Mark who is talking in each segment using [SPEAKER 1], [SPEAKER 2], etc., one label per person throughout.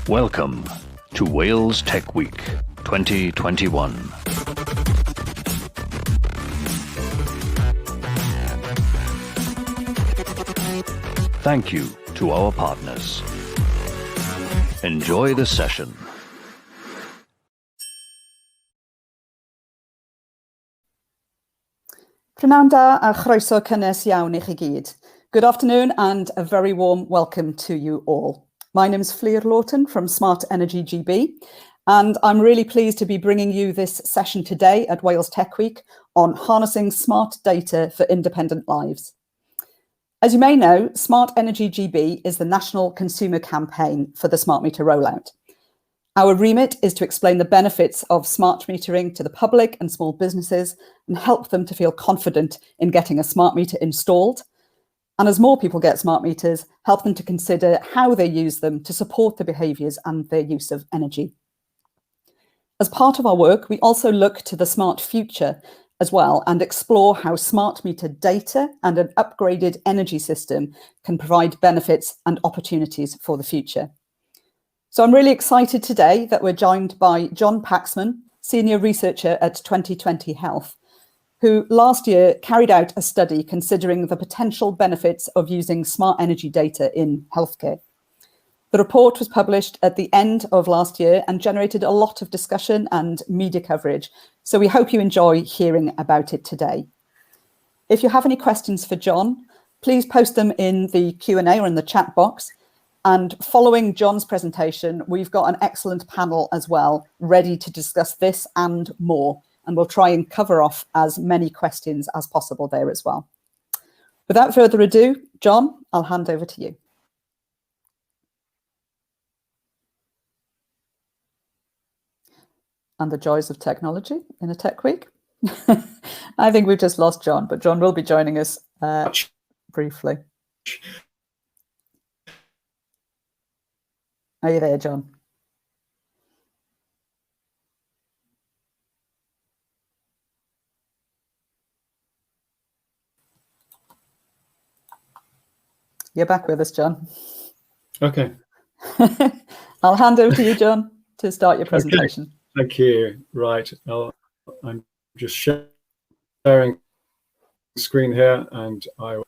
[SPEAKER 1] Welcome to Wales Tech Week 2021. Thank you to our partners. Enjoy the session.
[SPEAKER 2] Prynawn da a chroeso cynnes iawn I chi gyd. Good afternoon and a very warm welcome to you all. My name is Fflur Lawton from Smart Energy GB, and I'm really pleased to be bringing you this session today at Wales Tech Week on harnessing smart data for independent lives. As you may know, Smart Energy GB is the national consumer campaign for the smart meter rollout. Our remit is to explain the benefits of smart metering to the public and small businesses and help them to feel confident in getting a smart meter installed. And as more people get smart meters, help them to consider how they use them to support the behaviours and their use of energy. As part of our work, we also look to the smart future as well and explore how smart meter data and an upgraded energy system can provide benefits and opportunities for the future. So I'm really excited today that we're joined by John Paxman, Senior Researcher at 2020 Health, who last year carried out a study considering the potential benefits of using smart energy data in healthcare. The report was published at the end of last year and generated a lot of discussion and media coverage, so we hope you enjoy hearing about it today. If you have any questions for John, please post them in the Q&A or in the chat box. And following John's presentation, we've got an excellent panel as well, ready to discuss this and more. And we'll try and cover off as many questions as possible there as well. Without further ado, John, I'll hand over to you. And the joys of technology in a tech week. I think we've just lost John, but John will be joining us briefly. Are you there, John? You're back with us, John.
[SPEAKER 3] Okay.
[SPEAKER 2] I'll hand over to you, John, to start your presentation.
[SPEAKER 3] Okay. Thank you. Right. I'm just sharing the screen here, and I will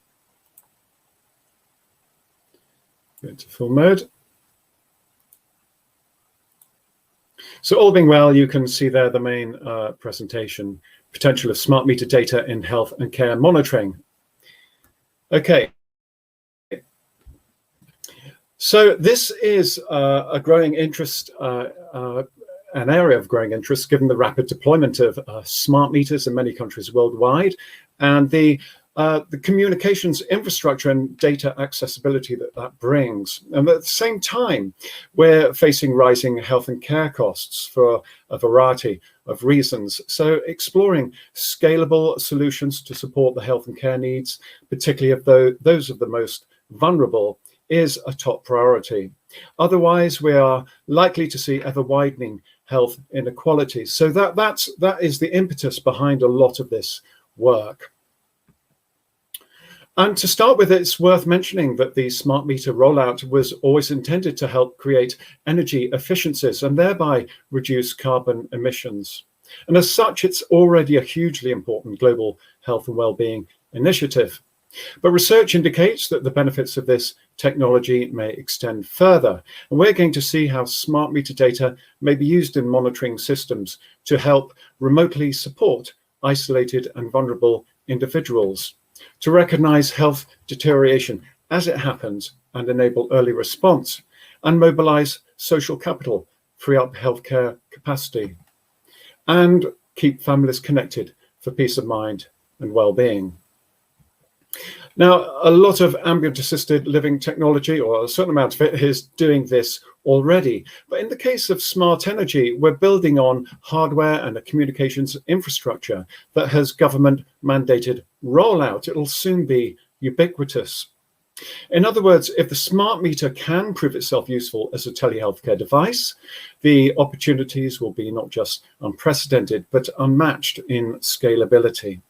[SPEAKER 3] go into full mode. So all being well, you can see there the main presentation, potential of smart meter data in health and care monitoring. Okay. So this is a growing interest, an area of growing interest, given the rapid deployment of smart meters in many countries worldwide, and the communications infrastructure and data accessibility that brings. And at the same time, we're facing rising health and care costs for a variety of reasons. So exploring scalable solutions to support the health and care needs, particularly of those of the most vulnerable, is a top priority. Otherwise, we are likely to see ever widening health inequalities. So that is the impetus behind a lot of this work. And to start with, it's worth mentioning that the smart meter rollout was always intended to help create energy efficiencies and thereby reduce carbon emissions. And as such, it's already a hugely important global health and well-being initiative. But research indicates that the benefits of this technology may extend further. And we're going to see how smart meter data may be used in monitoring systems to help remotely support isolated and vulnerable individuals, to recognize health deterioration as it happens and enable early response, and mobilize social capital, free up healthcare capacity, and keep families connected for peace of mind and well-being. Now, a lot of ambient assisted living technology, or a certain amount of it, is doing this already. But in the case of smart energy, we're building on hardware and a communications infrastructure that has government mandated rollout. It'll soon be ubiquitous. In other words, if the smart meter can prove itself useful as a telehealthcare device, the opportunities will be not just unprecedented, but unmatched in scalability.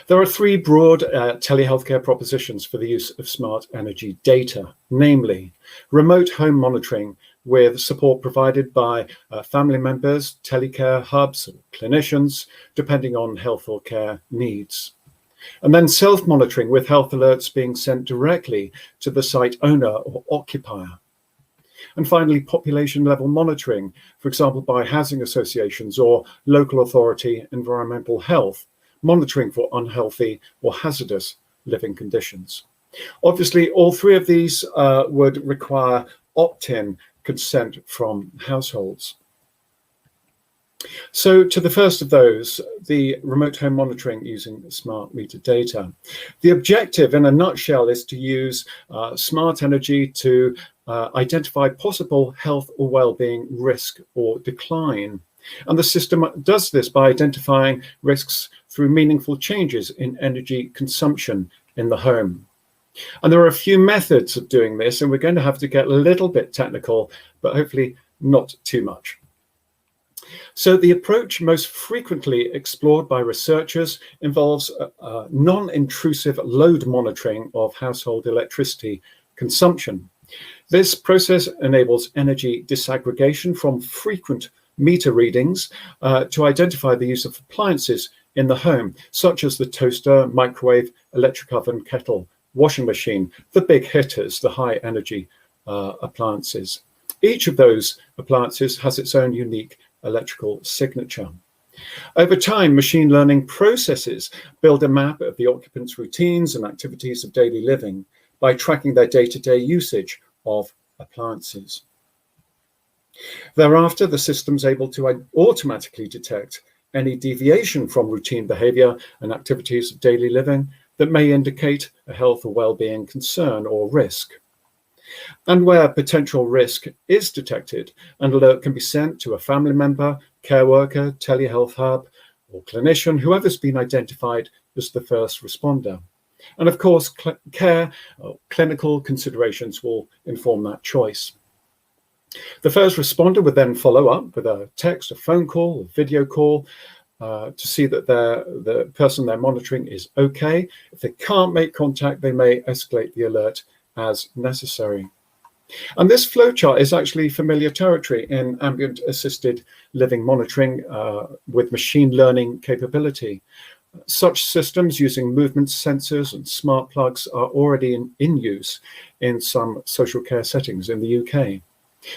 [SPEAKER 3] There are three broad telehealthcare propositions for the use of smart energy data, namely remote home monitoring with support provided by family members, telecare hubs, or clinicians, depending on health or care needs. And then self-monitoring with health alerts being sent directly to the site owner or occupier. And finally, population level monitoring, for example, by housing associations or local authority environmental health, monitoring for unhealthy or hazardous living conditions. Obviously, all three of these would require opt-in consent from households. So to the first of those, the remote home monitoring using smart meter data. The objective in a nutshell is to use smart energy to identify possible health or well-being risk or decline. And the system does this by identifying risks through meaningful changes in energy consumption in the home. And there are a few methods of doing this, and we're going to have to get a little bit technical, but hopefully not too much. So the approach most frequently explored by researchers involves non-intrusive load monitoring of household electricity consumption. This process enables energy disaggregation from frequent meter readings to identify the use of appliances in the home, such as the toaster, microwave, electric oven, kettle, washing machine, the big hitters, the high energy appliances. Each of those appliances has its own unique electrical signature. Over time, machine learning processes build a map of the occupants' routines and activities of daily living by tracking their day-to-day usage of appliances. Thereafter, the system's able to automatically detect any deviation from routine behavior and activities of daily living that may indicate a health or well-being concern or risk. And where potential risk is detected, an alert can be sent to a family member, care worker, telehealth hub, or clinician, whoever's been identified as the first responder. And of course, care or clinical considerations will inform that choice. The first responder would then follow up with a text, a phone call, a video call to see that the person they're monitoring is okay. If they can't make contact, they may escalate the alert as necessary. And this flowchart is actually familiar territory in ambient assisted living monitoring with machine learning capability. Such systems using movement sensors and smart plugs are already in use in some social care settings in the UK.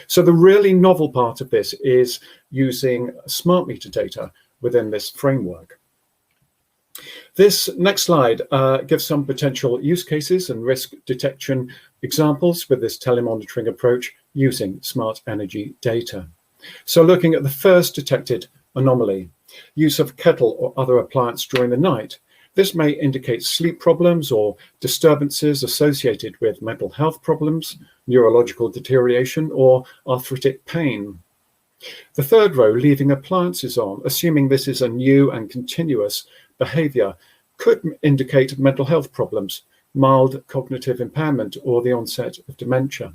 [SPEAKER 3] So the really novel part of this is using smart meter data within this framework. This next slide gives some potential use cases and risk detection examples with this telemonitoring approach using smart energy data. So looking at the first detected anomaly, use of kettle or other appliance during the night. This may indicate sleep problems or disturbances associated with mental health problems, neurological deterioration, or arthritic pain. The third row, leaving appliances on, assuming this is a new and continuous behavior, could indicate mental health problems, mild cognitive impairment, or the onset of dementia.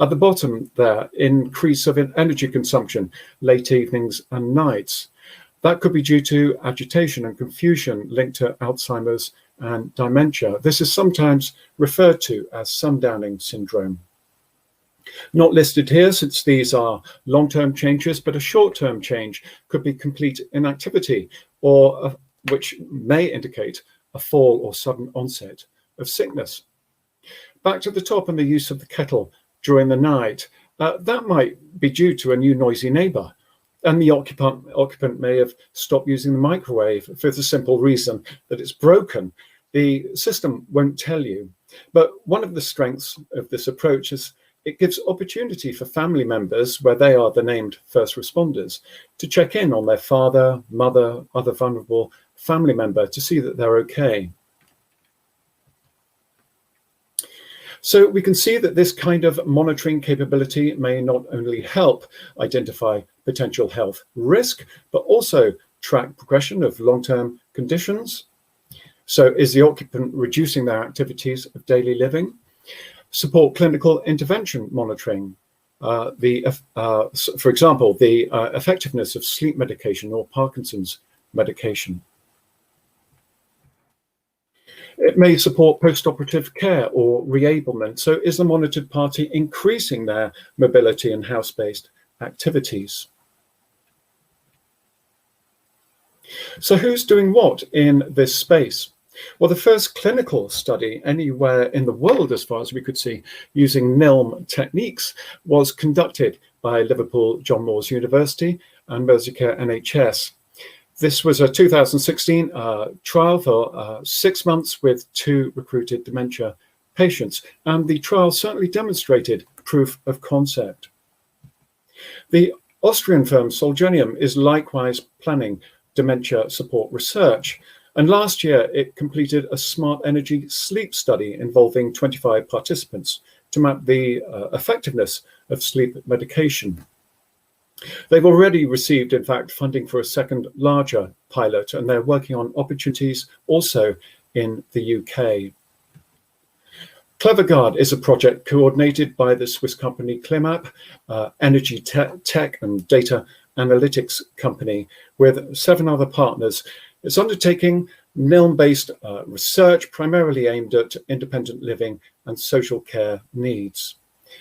[SPEAKER 3] At the bottom there, increase of energy consumption, late evenings and nights. That could be due to agitation and confusion linked to Alzheimer's and dementia. This is sometimes referred to as sundowning syndrome. Not listed here since these are long-term changes, but a short-term change could be complete inactivity, or which may indicate a fall or sudden onset of sickness. Back to the top and the use of the kettle during the night. That might be due to a new noisy neighbor, and the occupant may have stopped using the microwave for the simple reason that it's broken. The system won't tell you. But one of the strengths of this approach is it gives opportunity for family members, where they are the named first responders, to check in on their father, mother, other vulnerable family member to see that they're okay. So we can see that this kind of monitoring capability may not only help identify potential health risk, but also track progression of long-term conditions. So is the occupant reducing their activities of daily living? Support clinical intervention monitoring. For example, the effectiveness of sleep medication or Parkinson's medication. It may support post-operative care or reablement. So is the monitored party increasing their mobility and house-based activities? So who's doing what in this space? Well, the first clinical study anywhere in the world, as far as we could see, using NILM techniques was conducted by Liverpool John Moores University and Merseycare NHS. This was a 2016 trial for 6 months with 2 recruited dementia patients, and the trial certainly demonstrated proof of concept. The Austrian firm Solgenium is likewise planning dementia support research, and last year it completed a smart energy sleep study involving 25 participants to map the effectiveness of sleep medication. They've already received, in fact, funding for a second larger pilot, and they're working on opportunities also in the UK. Cleverguard is a project coordinated by the Swiss company Climap, energy tech and data analytics company, with 7 other partners. It's undertaking NILM-based research primarily aimed at independent living and social care needs.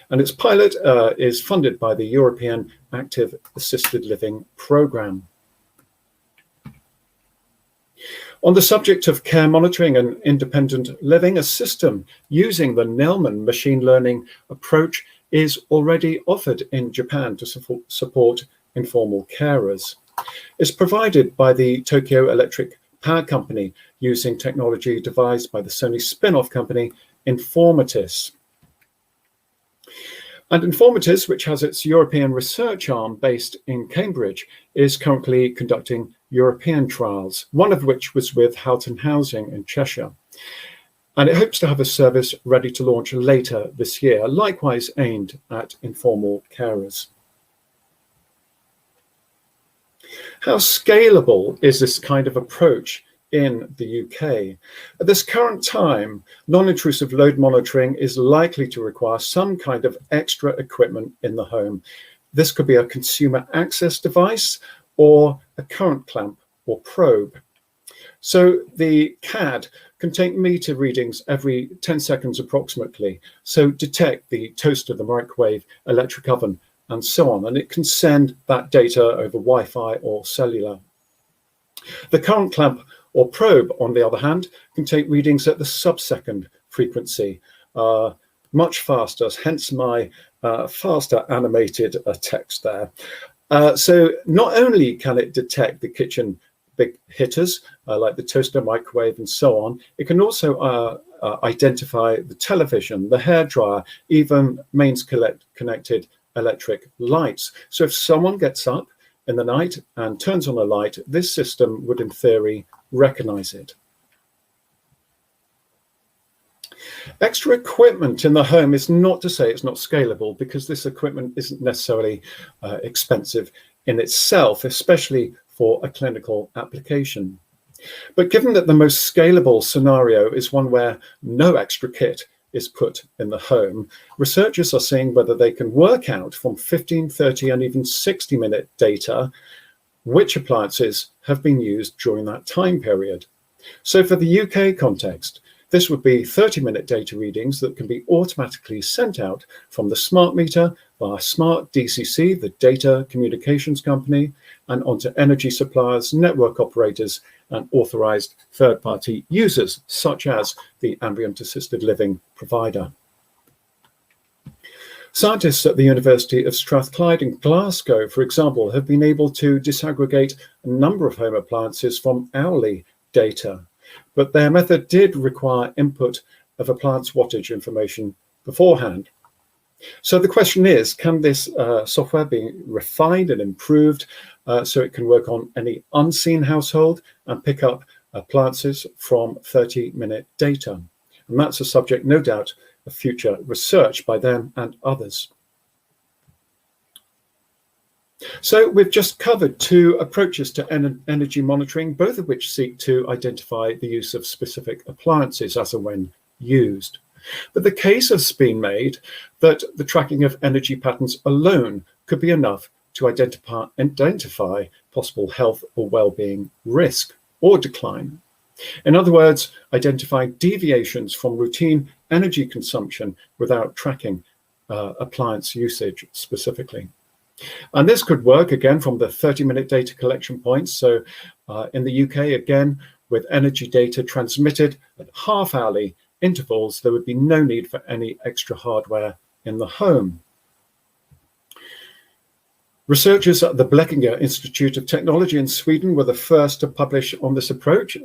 [SPEAKER 3] And its pilot is funded by the European Active Assisted Living Programme. On the subject of care monitoring and independent living, a system using the NILM machine learning approach is already offered in Japan to support informal carers. It's provided by the Tokyo Electric Power Company using technology devised by the Sony spin-off company Informatis. And Informatis, which has its European research arm based in Cambridge, is currently conducting European trials, one of which was with Howton Housing in Cheshire. And it hopes to have a service ready to launch later this year, likewise aimed at informal carers. How scalable is this kind of approach in the UK? At this current time, non-intrusive load monitoring is likely to require some kind of extra equipment in the home. This could be a consumer access device or a current clamp or probe. So the CAD can take meter readings every 10 seconds approximately, so detect the toaster, the microwave, electric oven, and so on, and it can send that data over Wi-Fi or cellular. The current clamp or probe, on the other hand, can take readings at the sub-second frequency, much faster, hence my faster animated text there. So not only can it detect the kitchen big hitters, like the toaster, microwave, and so on, it can also identify the television, the hairdryer, even mains connected electric lights. So if someone gets up in the night and turns on a light, this system would in theory recognize it. Extra equipment in the home is not to say it's not scalable, because this equipment isn't necessarily expensive in itself, especially for a clinical application. But given that the most scalable scenario is one where no extra kit is put in the home, researchers are seeing whether they can work out from 15, 30, and even 60-minute data which appliances have been used during that time period. So for the UK context, this would be 30-minute data readings that can be automatically sent out from the smart meter via Smart DCC, the data communications company, and onto energy suppliers, network operators, and authorized third-party users, such as the ambient assisted living provider. Scientists at the University of Strathclyde in Glasgow, for example, have been able to disaggregate a number of home appliances from hourly data, but their method did require input of appliance wattage information beforehand. So the question is, can this software be refined and improved so it can work on any unseen household and pick up appliances from 30-minute data? And that's a subject, no doubt, of future research by them and others. So we've just covered 2 approaches to energy monitoring, both of which seek to identify the use of specific appliances as and when used. But the case has been made that the tracking of energy patterns alone could be enough to identify possible health or well-being risk or decline. In other words, identify deviations from routine energy consumption without tracking appliance usage specifically. And this could work again from the 30-minute data collection points. So in the UK, again, with energy data transmitted at half-hourly intervals, there would be no need for any extra hardware in the home. Researchers at the Blekinge Institute of Technology in Sweden were the first to publish on this approach,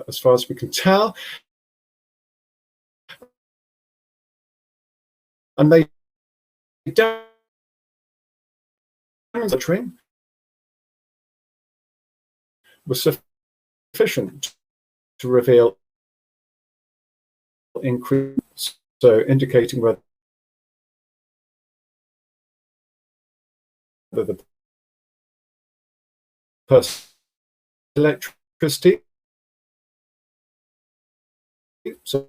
[SPEAKER 3] as far as we can tell. And they demonstrated was sufficient to reveal increase, so indicating whether the person electricity, so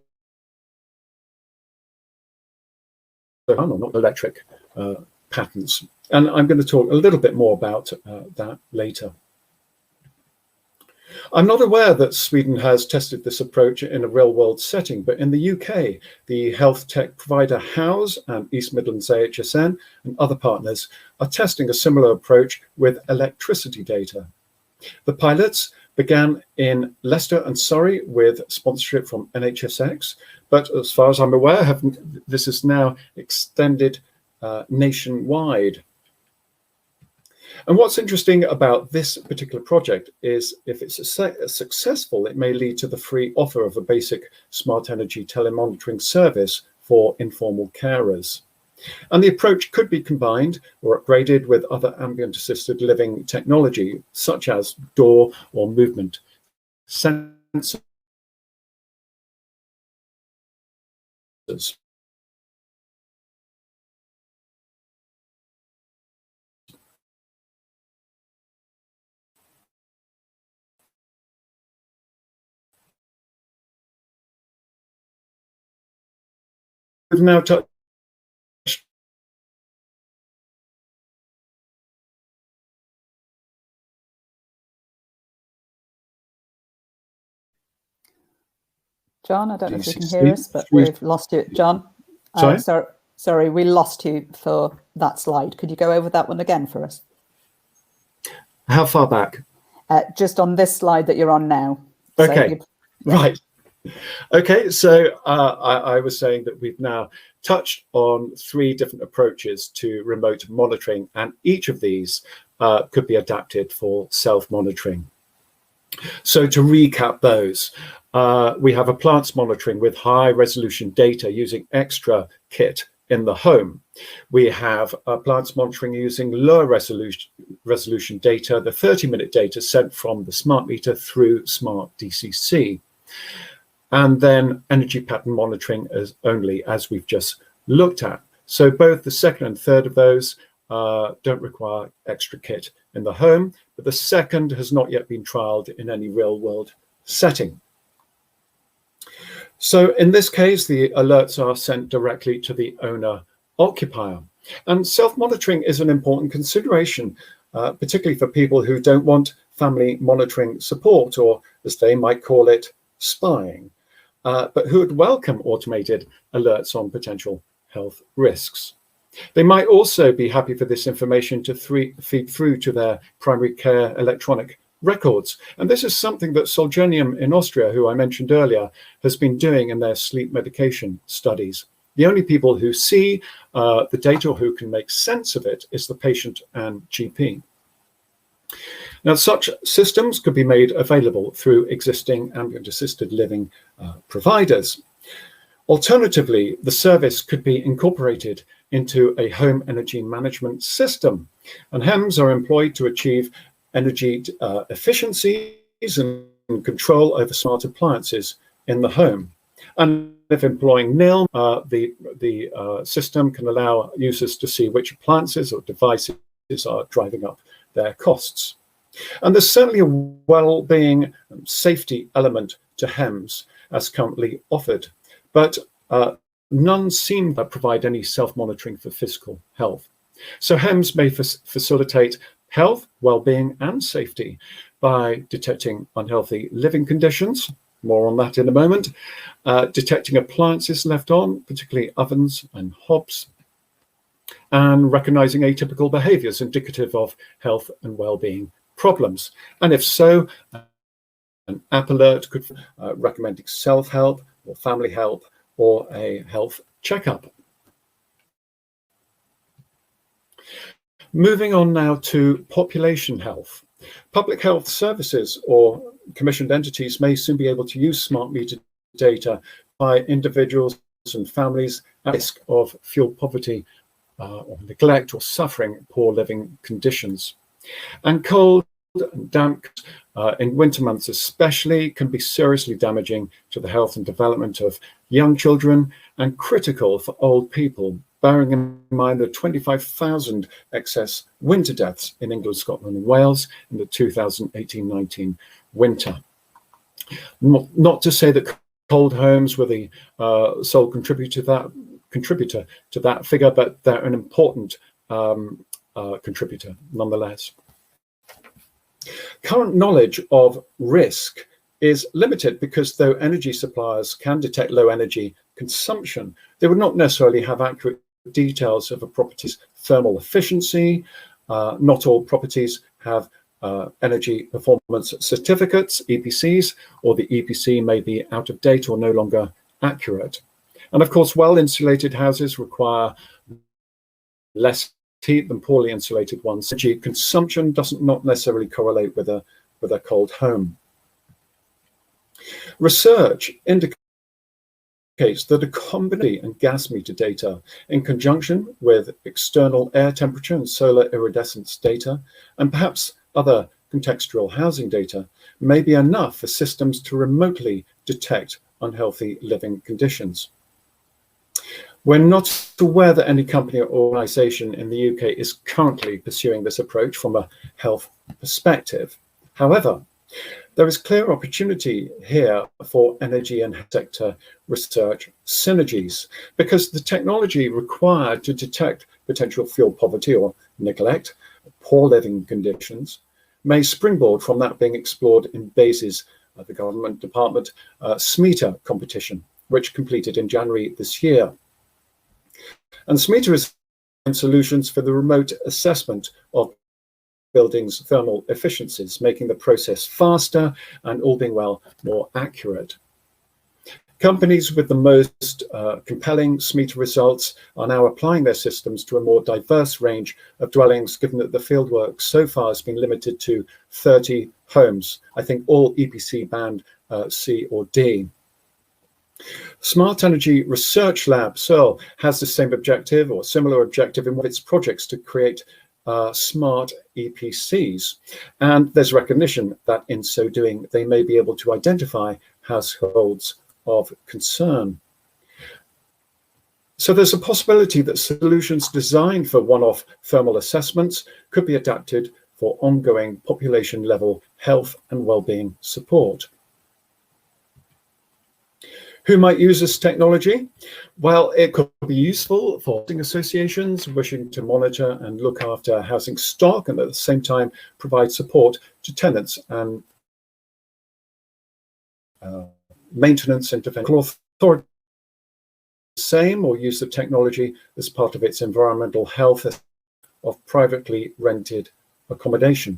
[SPEAKER 3] not electric patterns. And I'm going to talk a little bit more about that later. I'm not aware that Sweden has tested this approach in a real-world setting, but in the UK, the health tech provider Howz and East Midlands AHSN and other partners are testing a similar approach with electricity data. The pilots began in Leicester and Surrey with sponsorship from NHSX, but as far as I'm aware, this is now extended nationwide. And what's interesting about this particular project is if it's successful, it may lead to the free offer of a basic smart energy telemonitoring service for informal carers. And the approach could be combined or upgraded with other ambient assisted living technology, such as door or movement sensors. We've now touched
[SPEAKER 2] John, I don't know if you can hear us, but we've lost you. John, sorry, we lost you for that slide. Could you go over that one again for us?
[SPEAKER 3] How far back?
[SPEAKER 2] Just on this slide that you're on now.
[SPEAKER 3] Okay, right. Okay, so I was saying that we've now touched on 3 different approaches to remote monitoring, and each of these could be adapted for self-monitoring. So to recap those, we have appliance monitoring with high resolution data using extra kit in the home. We have appliance monitoring using lower resolution data, the 30-minute data sent from the smart meter through smart DCC. And then energy pattern monitoring as we've just looked at. So both the second and third of those don't require extra kit in the home, but the second has not yet been trialed in any real world setting. So in this case, the alerts are sent directly to the owner occupier. And self-monitoring is an important consideration, particularly for people who don't want family monitoring support, or as they might call it, spying, but who would welcome automated alerts on potential health risks. They might also be happy for this information to feed through to their primary care electronic records. And this is something that Solgenium in Austria, who I mentioned earlier, has been doing in their sleep medication studies. The only people who see the data or who can make sense of it is the patient and GP. Now, such systems could be made available through existing ambient assisted living providers. Alternatively, the service could be incorporated into a home energy management system, and HEMS are employed to achieve energy efficiencies and control over smart appliances in the home. And if employing NIL, the system can allow users to see which appliances or devices are driving up their costs. And there's certainly a well-being and safety element to HEMS as currently offered, but none seem to provide any self-monitoring for physical health. So HEMS may facilitate health, well-being, and safety, by detecting unhealthy living conditions, more on that in a moment, detecting appliances left on, particularly ovens and hobs, and recognizing atypical behaviors indicative of health and well-being problems. And if so, an app alert could recommending self-help or family help or a health checkup. Moving on now to population health. Public health services or commissioned entities may soon be able to use smart meter data by individuals and families at risk of fuel poverty or neglect or suffering poor living conditions. And cold and damp in winter months especially can be seriously damaging to the health and development of young children and critical for old people, bearing in mind the 25,000 excess winter deaths in England, Scotland and Wales in the 2018-19 winter. Not to say that cold homes were the sole contributor to that figure, but they're an important contributor nonetheless. Current knowledge of risk is limited because though energy suppliers can detect low energy consumption, they would not necessarily have accurate details of a property's thermal efficiency. Not all properties have energy performance certificates, EPCs, or the EPC may be out of date or no longer accurate. And of course, well-insulated houses require less heat than poorly insulated ones. Energy consumption doesn't not necessarily correlate with a cold home. Research indicates that a combination and gas meter data in conjunction with external air temperature and solar iridescence data, and perhaps other contextual housing data, may be enough for systems to remotely detect unhealthy living conditions. We're not aware that any company or organisation in the UK is currently pursuing this approach from a health perspective. However, there is clear opportunity here for energy and sector research synergies because the technology required to detect potential fuel poverty or neglect, poor living conditions, may springboard from that being explored in BEIS's, the government department, SMETA competition, which completed in January this year. And SMETA is solutions for the remote assessment of buildings' thermal efficiencies, making the process faster and, all being well, more accurate. Companies with the most compelling SMETA results are now applying their systems to a more diverse range of dwellings, given that the fieldwork so far has been limited to 30 homes, I think all EPC band C or D. Smart Energy Research Lab, SERL, has the same objective or similar objective in one of its projects to create smart EPCs. And there's recognition that in so doing, they may be able to identify households of concern. So there's a possibility that solutions designed for one-off thermal assessments could be adapted for ongoing population level health and well-being support. Who might use this technology? Well, it could be useful for housing associations wishing to monitor and look after housing stock and at the same time provide support to tenants and maintenance intervention. Authority same or use the technology as part of its environmental health of privately rented accommodation.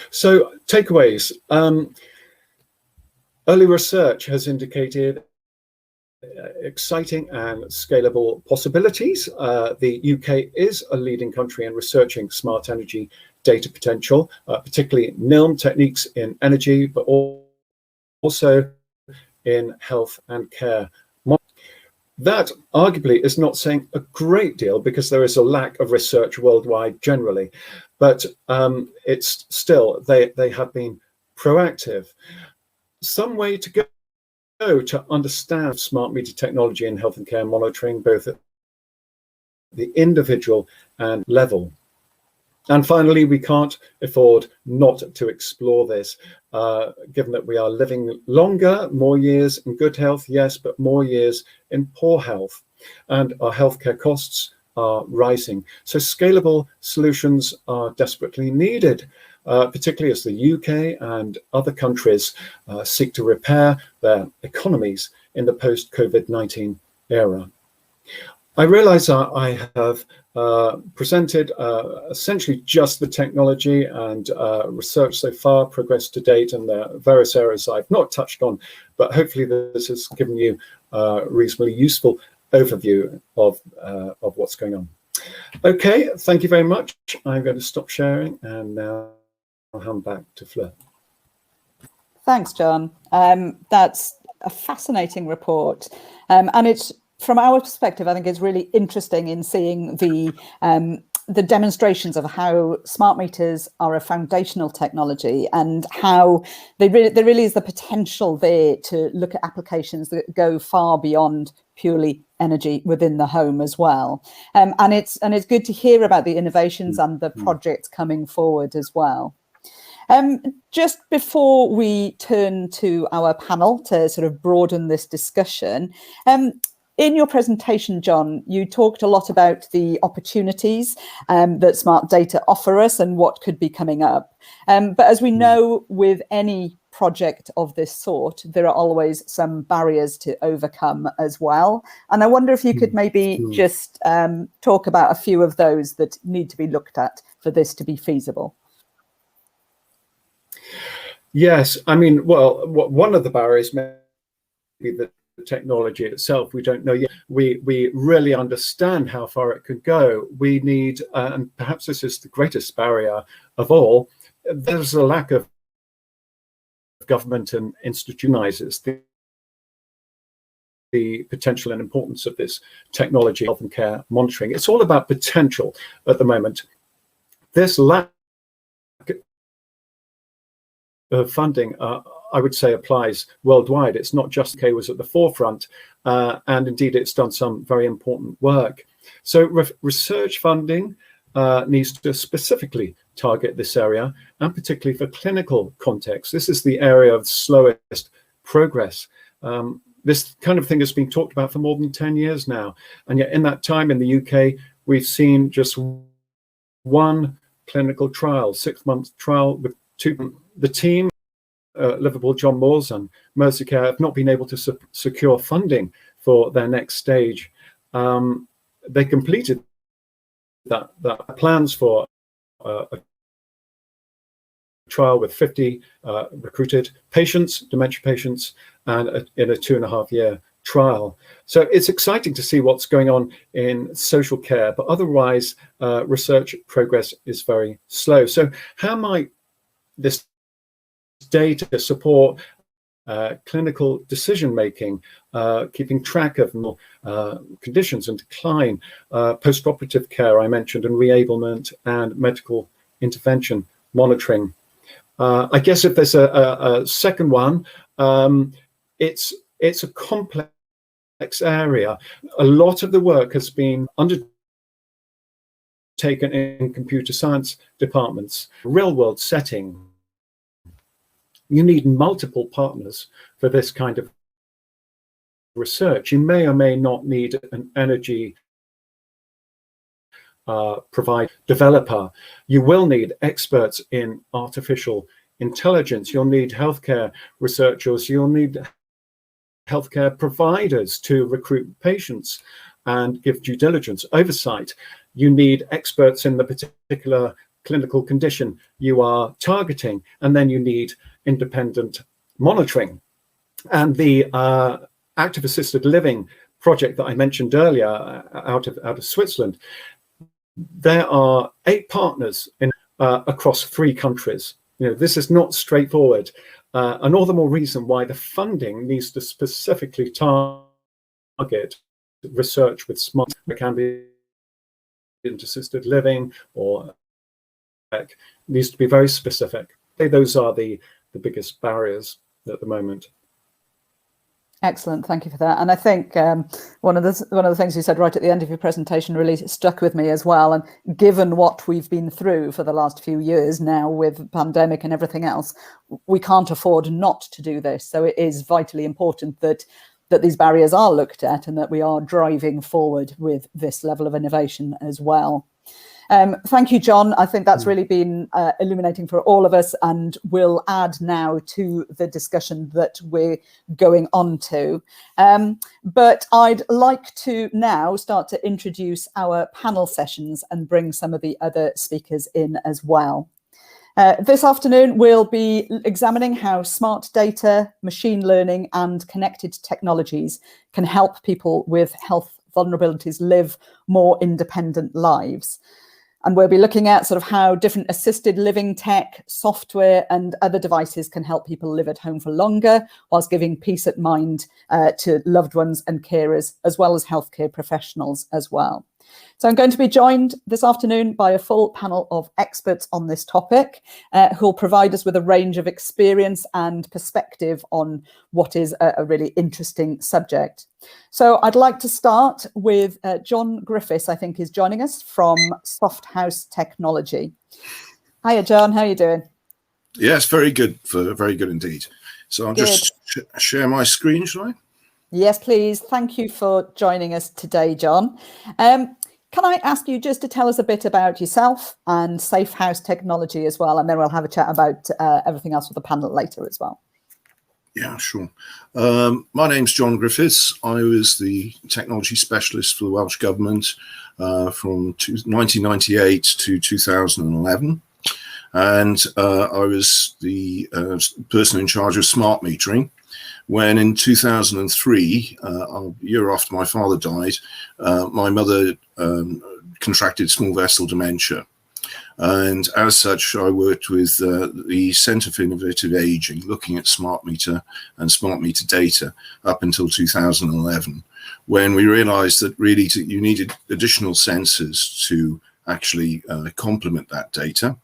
[SPEAKER 3] So takeaways. Early research has indicated exciting and scalable possibilities. The UK is a leading country in researching smart energy data potential, particularly NILM techniques in energy, but also in health and care. That arguably is not saying a great deal because there is a lack of research worldwide generally, but it's still, they have been proactive. Some way to go to understand smart meter technology in health and care monitoring, both at the individual and level. And finally, we can't afford not to explore this, given that we are living longer, more years in good health, yes, but more years in poor health. And our healthcare costs are rising. So scalable solutions are desperately needed, particularly as the UK and other countries seek to repair their economies in the post-COVID-19 era. I realize I have presented essentially just the technology and research so far, progress to date, and the various areas I've not touched on, but hopefully this has given you a reasonably useful overview of what's going on. Okay, thank you very much. I'm going to stop sharing and now I'll hand back to Fflur.
[SPEAKER 2] Thanks, John. That's a fascinating report, and it's, from our perspective, I think it's really interesting in seeing the demonstrations of how smart meters are a foundational technology and how there really is the potential there to look at applications that go far beyond purely energy within the home as well. And it's good to hear about the innovations and the projects coming forward as well. Just before we turn to our panel to sort of broaden this discussion, in your presentation, John, you talked a lot about the opportunities that smart data offer us and what could be coming up. But as we know, with any project of this sort, there are always some barriers to overcome as well. And I wonder if you could maybe just talk about a few of those that need to be looked at for this to be feasible.
[SPEAKER 3] Yes, I mean, well, one of the barriers may be that the technology itself, we don't know yet. We really understand how far it could go. We need, and perhaps this is the greatest barrier of all, there's a lack of government and institutionalizes the potential and importance of this technology, health and care monitoring. It's all about potential at the moment. This lack of funding, I would say, applies worldwide. It's not just UK was at the forefront, and indeed it's done some very important work. So research funding needs to specifically target this area, and particularly for clinical context. This is the area of slowest progress. This kind of thing has been talked about for more than 10 years now, and yet in that time in the UK, we've seen just one clinical trial, 6-month trial with two. The team, Liverpool John Moores and Merseycare, have not been able to secure funding for their next stage. They completed that plans for a trial with 50 recruited patients, dementia patients, and in a 2.5-year trial. So it's exciting to see what's going on in social care, but otherwise research progress is very slow. So how might this data support clinical decision-making, keeping track of conditions and decline, post-operative care I mentioned, and reablement and medical intervention monitoring. I guess if there's a second one, it's a complex area. A lot of the work has been undertaken in computer science departments, real-world setting. You need multiple partners for this kind of research. You may or may not need an energy developer. You will need experts in artificial intelligence. You'll need healthcare researchers. You'll need healthcare providers to recruit patients and give due diligence oversight. You need experts in the particular clinical condition you are targeting, and then you need independent monitoring. And the active assisted living project that I mentioned earlier out of Switzerland, there are 8 partners in across 3 countries. You know, this is not straightforward, and all the more reason why the funding needs to specifically target research with smart ambient assisted living, or needs to be very specific. Those are the biggest barriers at the moment.
[SPEAKER 2] Excellent, thank you for that. And I think one of the things you said right at the end of your presentation really stuck with me as well. And given what we've been through for the last few years now with the pandemic and everything else, we can't afford not to do this. So it is vitally important that that these barriers are looked at and that we are driving forward with this level of innovation as well. Thank you, John. I think that's really been illuminating for all of us, and will add now to the discussion that we're going on to. But I'd like to now start to introduce our panel sessions and bring some of the other speakers in as well. This afternoon, we'll be examining how smart data, machine learning, and connected technologies can help people with health vulnerabilities live more independent lives. And we'll be looking at sort of how different assisted living tech, software, and other devices can help people live at home for longer, whilst giving peace of mind to loved ones and carers, as well as healthcare professionals as well. So I'm going to be joined this afternoon by a full panel of experts on this topic, who will provide us with a range of experience and perspective on what is a really interesting subject. So I'd like to start with John Griffiths, I think is joining us from Safehouse Technology. Hiya, John, how are you doing?
[SPEAKER 4] Yes, very good, very good indeed. So I'll just share my screen, shall I?
[SPEAKER 2] Yes, please. Thank you for joining us today, John. Can I ask you just to tell us a bit about yourself and Safehouse Technology as well, and then we'll have a chat about everything else with the panel later as well.
[SPEAKER 4] Yeah, sure. My name's John Griffiths. I was the technology specialist for the Welsh Government from 1998 to 2011. And I was the person in charge of smart metering, when in 2003, a year after my father died, my mother contracted small vessel dementia. And as such, I worked with the Centre for Innovative Aging, looking at smart meter and smart meter data up until 2011, when we realized that really you needed additional sensors to actually complement that data.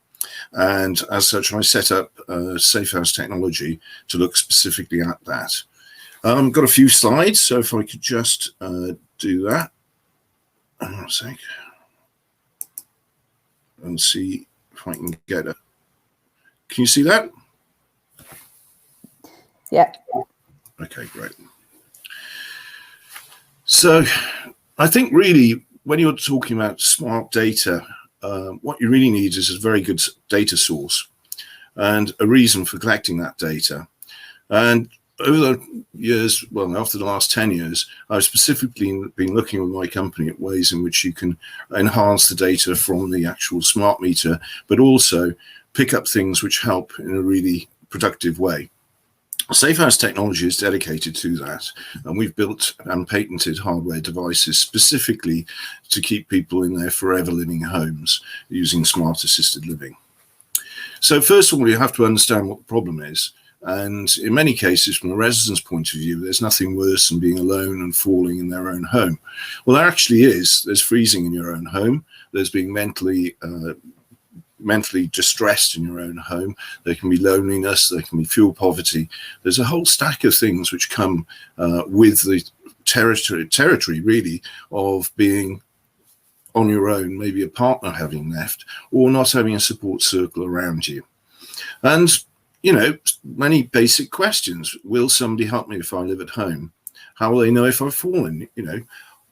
[SPEAKER 4] And as such, I set up Safehouse Technology to look specifically at that. Got a few slides, so if I could just do that. Hang on a sec. And see if I can get it. Can you see that?
[SPEAKER 2] Yeah.
[SPEAKER 4] Okay, great. So I think really when you're talking about smart data, what you really need is a very good data source and a reason for collecting that data. And over the years, well, after the last 10 years, I've specifically been looking with my company at ways in which you can enhance the data from the actual smart meter, but also pick up things which help in a really productive way. Safehouse Technology is dedicated to that, and we've built and patented hardware devices specifically to keep people in their forever living homes using smart assisted living. So first of all, you have to understand what the problem is. And in many cases, from a resident's point of view, there's nothing worse than being alone and falling in their own home. Well, there actually is. There's freezing in your own home. There's being mentally distressed in your own home. There can be loneliness. There can be fuel poverty. There's a whole stack of things which come with the territory, really, of being on your own, maybe a partner having left, or not having a support circle around you. And you know, many basic questions. Will somebody help me if I live at home? How will they know if I've fallen? You know,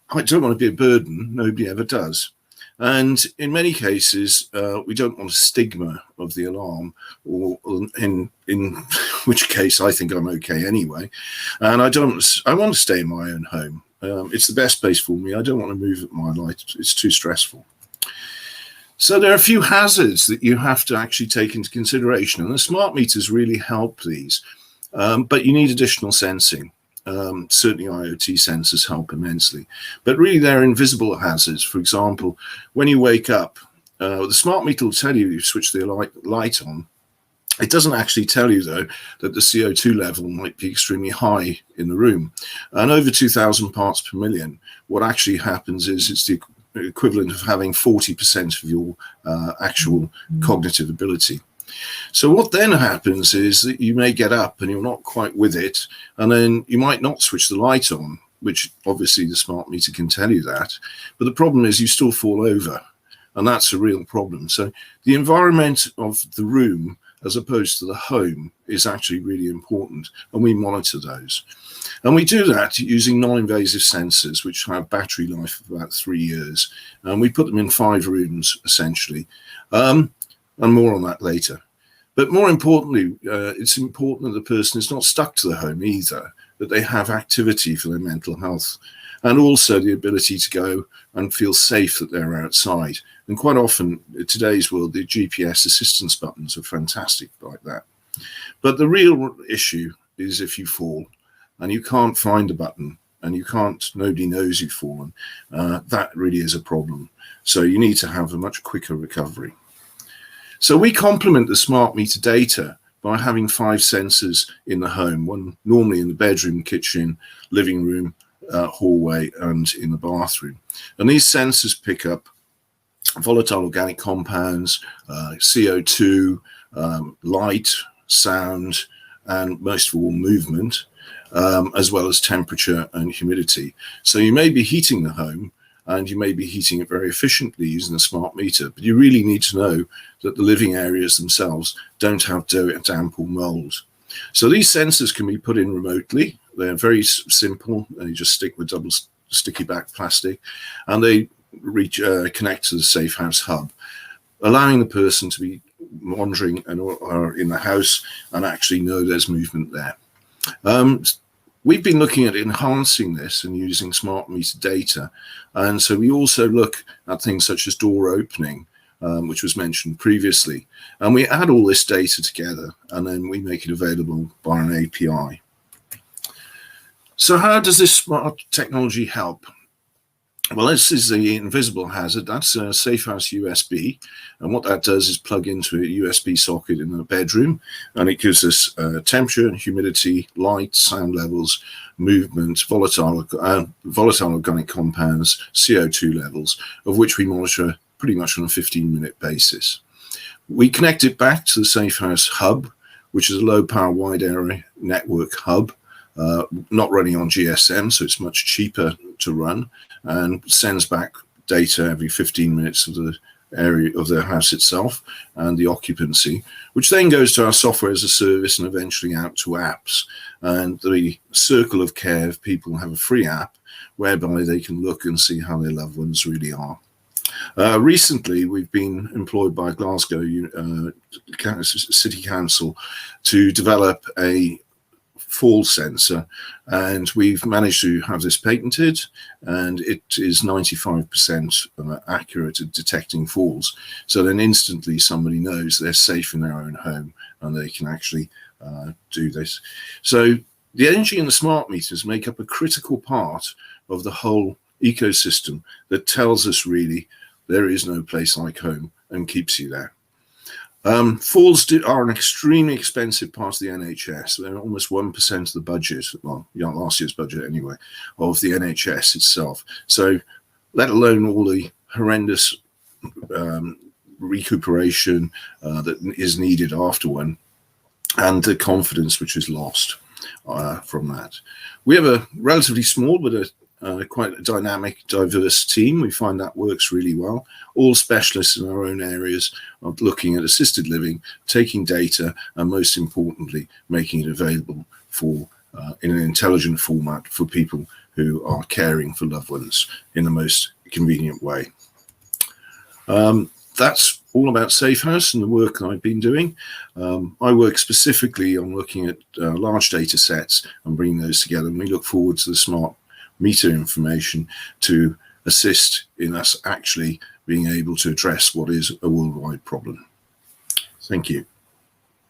[SPEAKER 4] I don't want to be a burden. Nobody ever does. And in many cases, we don't want a stigma of the alarm, or in which case I think I'm okay anyway. And I want to stay in my own home. It's the best place for me. I don't want to move at my life. It's too stressful. So there are a few hazards that you have to actually take into consideration, and the smart meters really help these, but you need additional sensing. Certainly IoT sensors help immensely, but really they're invisible hazards. For example, when you wake up, the smart meter will tell you switch the light on. It doesn't actually tell you, though, that the CO2 level might be extremely high in the room. And over 2,000 parts per million, what actually happens is it's the equivalent of having 40% of your actual cognitive ability. So what then happens is that you may get up and you're not quite with it, and then you might not switch the light on, which obviously the smart meter can tell you that. But the problem is you still fall over, and that's a real problem. So the environment of the room as opposed to the home is actually really important, and we monitor those. And we do that using non-invasive sensors, which have battery life of about 3 years. And we put them in 5 rooms, essentially. And more on that later. But more importantly, it's important that the person is not stuck to the home either, that they have activity for their mental health, and also the ability to go and feel safe that they're outside. And quite often, in today's world, the GPS assistance buttons are fantastic like that. But the real issue is if you fall and you can't find a button and nobody knows you've fallen, that really is a problem. So you need to have a much quicker recovery. So we complement the smart meter data by having 5 sensors in the home, one normally in the bedroom, kitchen, living room, hallway, and in the bathroom. And these sensors pick up volatile organic compounds, CO2, light, sound, and most of all movement, as well as temperature and humidity. So you may be heating the home, and you may be heating it very efficiently using a smart meter, but you really need to know that the living areas themselves don't have damp or mold. So these sensors can be put in remotely. They're very simple. You just stick with double sticky back plastic, and they connect to the Safehouse hub, allowing the person to be wandering or in the house and actually know there's movement there. We've been looking at enhancing this and using smart meter data. And so we also look at things such as door opening, which was mentioned previously. And we add all this data together, and then we make it available by an API. So how does this smart technology help? Well, this is the invisible hazard. That's a Safehouse USB. And what that does is plug into a USB socket in the bedroom, and it gives us temperature, humidity, light, sound levels, movement, volatile organic compounds, CO2 levels, of which we monitor pretty much on a 15-minute basis. We connect it back to the Safehouse hub, which is a low power wide area network hub, not running on GSM, so it's much cheaper to run, and sends back data every 15 minutes of the area of the house itself and the occupancy, which then goes to our software as a service and eventually out to apps. And the circle of care of people have a free app whereby they can look and see how their loved ones really are. Recently, we've been employed by Glasgow City Council to develop a fall sensor, and we've managed to have this patented, and it is 95% accurate at detecting falls. So then instantly somebody knows they're safe in their own home and they can actually do this. So the energy and the smart meters make up a critical part of the whole ecosystem that tells us really there is no place like home and keeps you there. Falls are an extremely expensive part of the NHS. They're almost 1% of the budget, well, last year's budget anyway, of the NHS itself. So let alone all the horrendous recuperation that is needed after one, and the confidence which is lost from that. We have a relatively small but quite a dynamic, diverse team. We find that works really well. All specialists in our own areas of looking at assisted living, taking data, and most importantly, making it available for in an intelligent format for people who are caring for loved ones in the most convenient way. That's all about Safehouse and the work that I've been doing. I work specifically on looking at large data sets and bringing those together, and we look forward to the smart meter information to assist in us actually being able to address what is a worldwide problem. Thank you.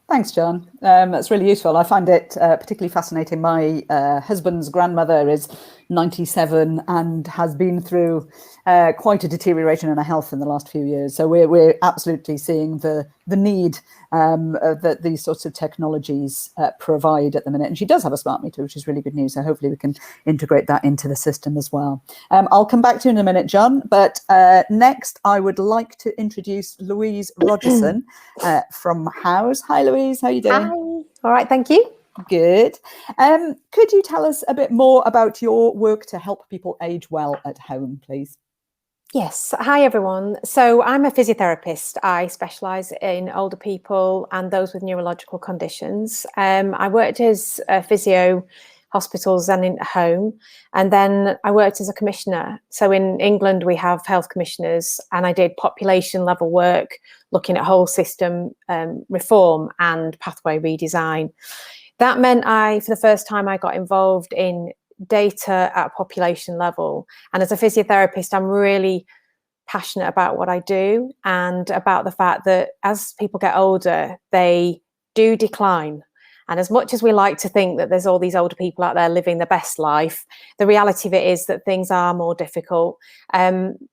[SPEAKER 2] Thanks, John. That's really useful. I find it particularly fascinating. My husband's grandmother is 97 and has been through quite a deterioration in her health in the last few years. So we're absolutely seeing the need that these sorts of technologies provide at the minute. And she does have a smart meter, which is really good news. So hopefully we can integrate that into the system as well. I'll come back to you in a minute, John. But next, I would like to introduce Louise Rogerson from Howz. Hi, Louise. How are you doing?
[SPEAKER 5] Hi. All right. Thank you.
[SPEAKER 2] Good. Could you tell us a bit more about your work to help people age well at home, please?
[SPEAKER 5] Yes. Hi, everyone. So I'm a physiotherapist. I specialise in older people and those with neurological conditions. I worked as a physio, hospitals and in home. And then I worked as a commissioner. So in England, we have health commissioners, and I did population level work, looking at whole system reform and pathway redesign. That meant for the first time, I got involved in data at population level. And as a physiotherapist, I'm really passionate about what I do, and about the fact that as people get older, they do decline. And as much as we like to think that there's all these older people out there living the best life, the reality of it is that things are more difficult.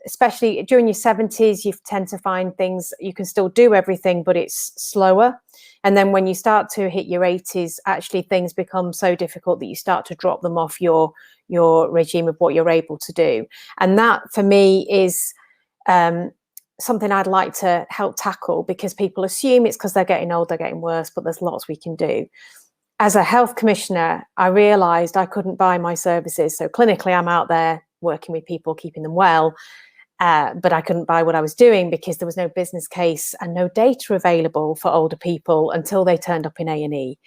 [SPEAKER 5] Especially during your 70s, you tend to find things, you can still do everything, but it's slower. And then when you start to hit your 80s, actually things become so difficult that you start to drop them off your regime of what you're able to do. And that for me is something I'd like to help tackle, because people assume it's because they're getting old, they're getting worse, but there's lots we can do. As a health commissioner, I realised I couldn't buy my services. So clinically, I'm out there working with people, keeping them well, but I couldn't buy what I was doing because there was no business case and no data available for older people until they turned up in A&E.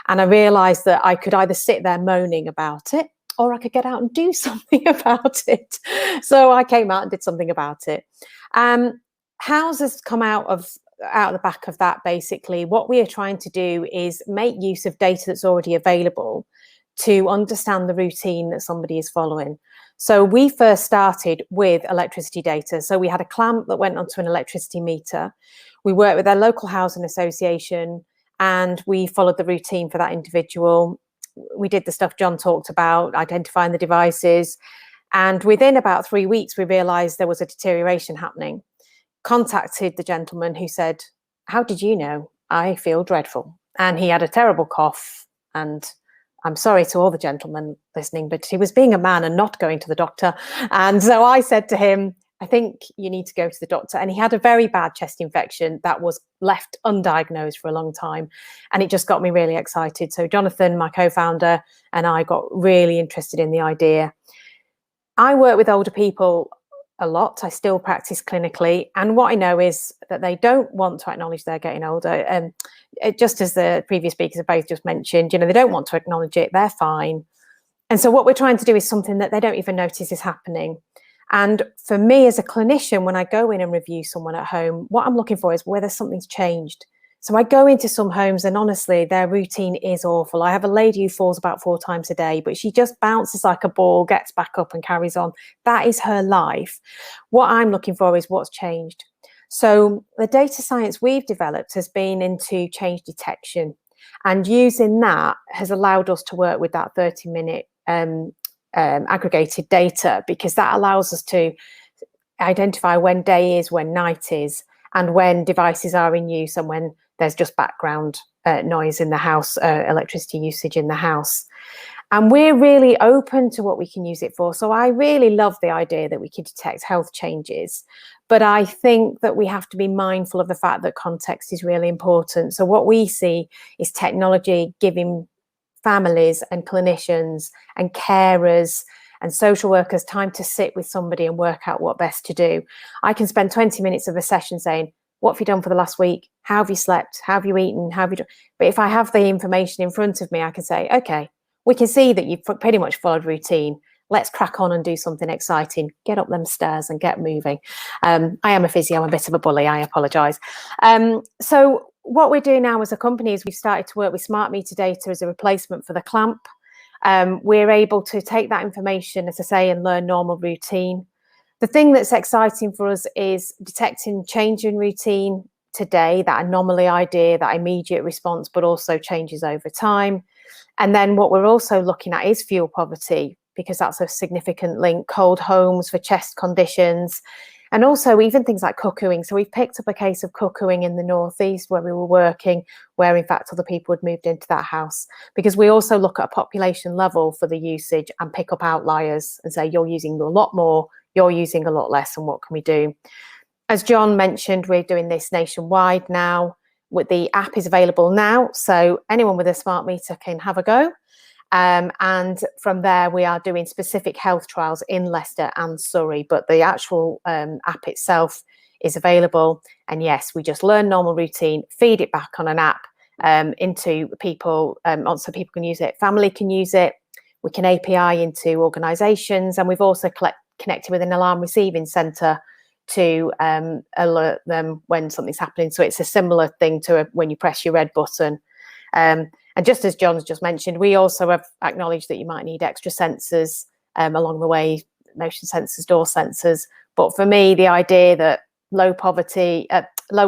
[SPEAKER 5] And I realised that I could either sit there moaning about it, or I could get out and do something about it. So I came out and did something about it. Howz has come out the back of that. Basically, what we are trying to do is make use of data that's already available to understand the routine that somebody is following. So we first started with electricity data. So we had a clamp that went onto an electricity meter. We worked with their local housing association, and we followed the routine for that individual. We did the stuff John talked about, identifying the devices. And within about 3 weeks, we realised there was a deterioration happening. Contacted the gentleman who said, "How did you know? I feel dreadful." And he had a terrible cough. And I'm sorry to all the gentlemen listening, but he was being a man and not going to the doctor. And so I said to him, "I think you need to go to the doctor." And he had a very bad chest infection that was left undiagnosed for a long time. And it just got me really excited. So Jonathan, my co-founder, and I got really interested in the idea. I work with older people a lot. I still practice clinically. And what I know is that they don't want to acknowledge they're getting older. And just as the previous speakers have both just mentioned, they don't want to acknowledge it. They're fine. And so what we're trying to do is something that they don't even notice is happening. And for me as a clinician, when I go in and review someone at home, what I'm looking for is whether something's changed. So I go into some homes and honestly, their routine is awful. I have a lady who falls about 4 times a day, but she just bounces like a ball, gets back up and carries on. That is her life. What I'm looking for is what's changed. So the data science we've developed has been into change detection, and using that has allowed us to work with that 30-minute aggregated data, because that allows us to identify when day is, when night is, and when devices are in use, and when there's just background noise in the house, electricity usage in the house. And we're really open to what we can use it for. So I really love the idea that we can detect health changes, but I think that we have to be mindful of the fact that context is really important. So what we see is technology giving families and clinicians and carers and social workers time to sit with somebody and work out what best to do. I can spend 20 minutes of a session saying, "What have you done for the last week? How have you slept? How have you eaten? How have you done?" But if I have the information in front of me, I can say, "Okay, we can see that you've pretty much followed routine. Let's crack on and do something exciting. Get up them stairs and get moving." I am a physio, I'm a bit of a bully, I apologise. So what we're doing now as a company is we've started to work with smart meter data as a replacement for the clamp. We're able to take that information, as I say, and learn normal routine. The thing that's exciting for us is detecting change in routine today, that anomaly idea, that immediate response, but also changes over time. And then what we're also looking at is fuel poverty, because that's a significant link, cold homes for chest conditions, and also even things like cuckooing. So we've picked up a case of cuckooing in the northeast where we were working, where in fact other people had moved into that house, because we also look at a population level for the usage and pick up outliers and say, you're using a lot more, you're using a lot less, and what can we do? As John mentioned, we're doing this nationwide now. The app is available now, so anyone with a smart meter can have a go. And from there, we are doing specific health trials in Leicester and Surrey, but the actual app itself is available. And yes, we just learn normal routine, feed it back on an app into people, so people can use it, family can use it. We can API into organisations, and we've also connected with an alarm receiving centre to alert them when something's happening. So it's a similar thing to when you press your red button. And just as John's just mentioned, we also have acknowledged that you might need extra sensors along the way, motion sensors, door sensors. But for me, the idea that low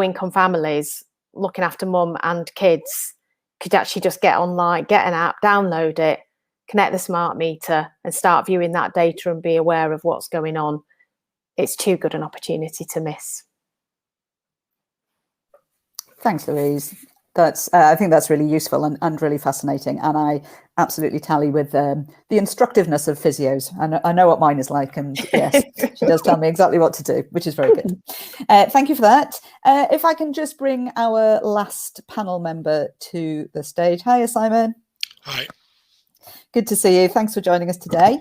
[SPEAKER 5] income families looking after mum and kids could actually just get online, get an app, download it, connect the smart meter and start viewing that data and be aware of what's going on. It's too good an opportunity to miss.
[SPEAKER 2] Thanks, Louise. That's I think that's really useful and really fascinating. And I absolutely tally with the instructiveness of physios. I know what mine is like. And yes, she does tell me exactly what to do, which is very good. Thank you for that. If I can just bring our last panel member to the stage. Hiya, Simon.
[SPEAKER 6] Hi.
[SPEAKER 2] Good to see you. Thanks for joining us today.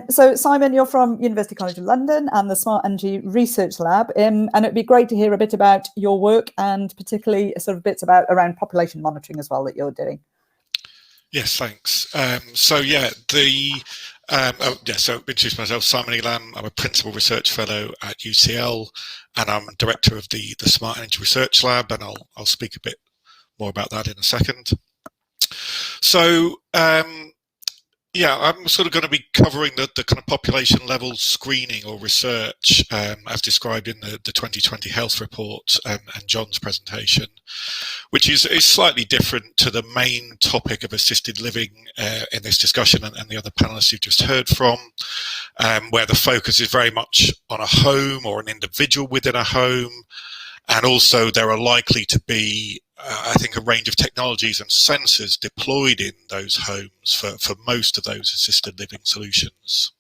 [SPEAKER 2] So, Simon, you're from University College London and the Smart Energy Research Lab, and it'd be great to hear a bit about your work and particularly sort of bits around population monitoring as well that you're doing.
[SPEAKER 6] Yes, thanks. So introduce myself, Simon Elam. I'm a Principal Research Fellow at UCL, and I'm Director of the Smart Energy Research Lab, and I'll speak a bit more about that in a second. So, I'm sort of going to be covering the kind of population level screening or research as described in the 2020 health report and John's presentation, which is slightly different to the main topic of assisted living in this discussion and the other panelists you've just heard from, where the focus is very much on a home or an individual within a home. And also there are likely to be, I think, a range of technologies and sensors deployed in those homes for most of those assisted living solutions.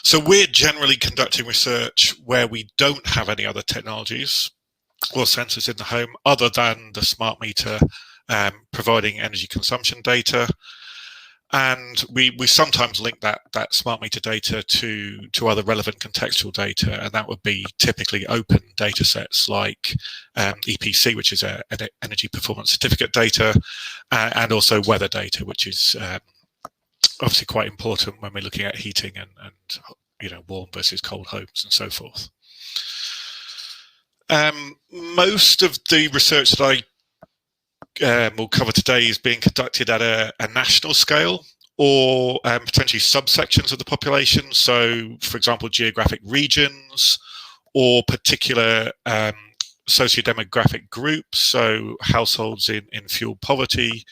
[SPEAKER 6] So we're generally conducting research where we don't have any other technologies or sensors in the home other than the smart meter providing energy consumption data. And we sometimes link that smart meter data to other relevant contextual data, and that would be typically open data sets like EPC, which is an energy performance certificate data, and also weather data, which is obviously quite important when we're looking at heating and warm versus cold homes and so forth. Most of the research that I we'll cover today is being conducted at a national scale or potentially subsections of the population. So, for example, geographic regions or particular socio-demographic groups. So households in fuel poverty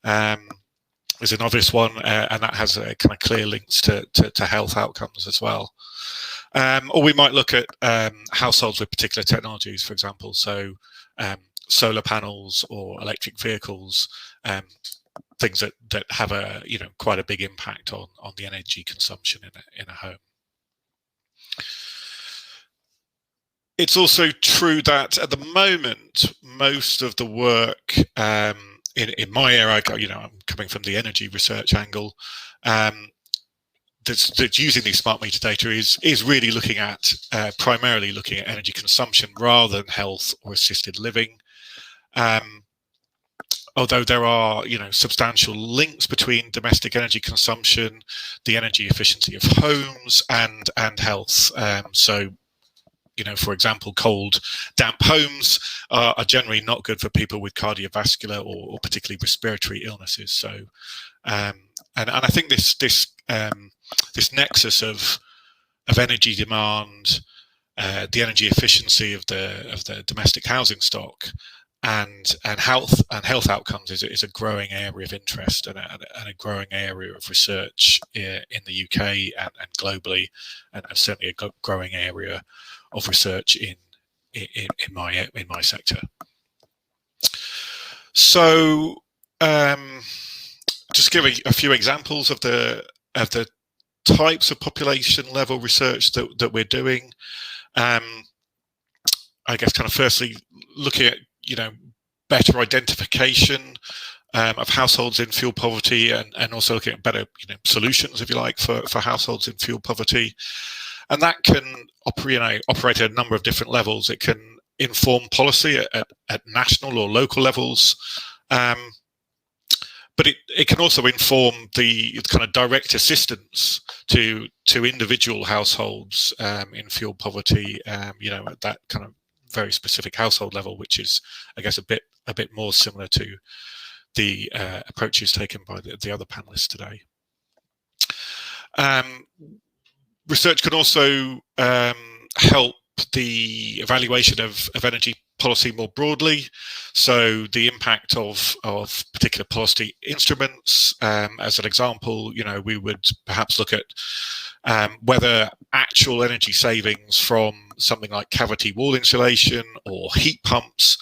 [SPEAKER 6] is an obvious one, and that has a kind of clear links to health outcomes as well. Or we might look at households with particular technologies, for example. So solar panels or electric vehicles, things that have a quite a big impact on the energy consumption in a home. It's also true that at the moment, most of the work in my area, I'm coming from the energy research angle, that's using these smart meter data is really looking at primarily looking at energy consumption rather than health or assisted living. Although there are, substantial links between domestic energy consumption, the energy efficiency of homes, and health. So, for example, cold, damp homes are generally not good for people with cardiovascular or particularly respiratory illnesses. So, and I think this nexus of energy demand, the energy efficiency of the domestic housing stock, and health outcomes is a growing area of interest and a growing area of research in the UK and globally, and certainly a growing area of research in my sector. So, just give a few examples of the types of population level research that we're doing. I guess kind of firstly looking at better identification of households in fuel poverty, and also looking at better solutions, if you like, for households in fuel poverty. And that can operate at a number of different levels. It can inform policy at national or local levels, but it can also inform the kind of direct assistance to individual households in fuel poverty, at that kind of very specific household level, which is, I guess, a bit more similar to the approaches taken by the other panelists today. Research can also help the evaluation of energy policy more broadly. So the impact of particular policy instruments, as an example, we would perhaps look at whether actual energy savings from something like cavity wall insulation or heat pumps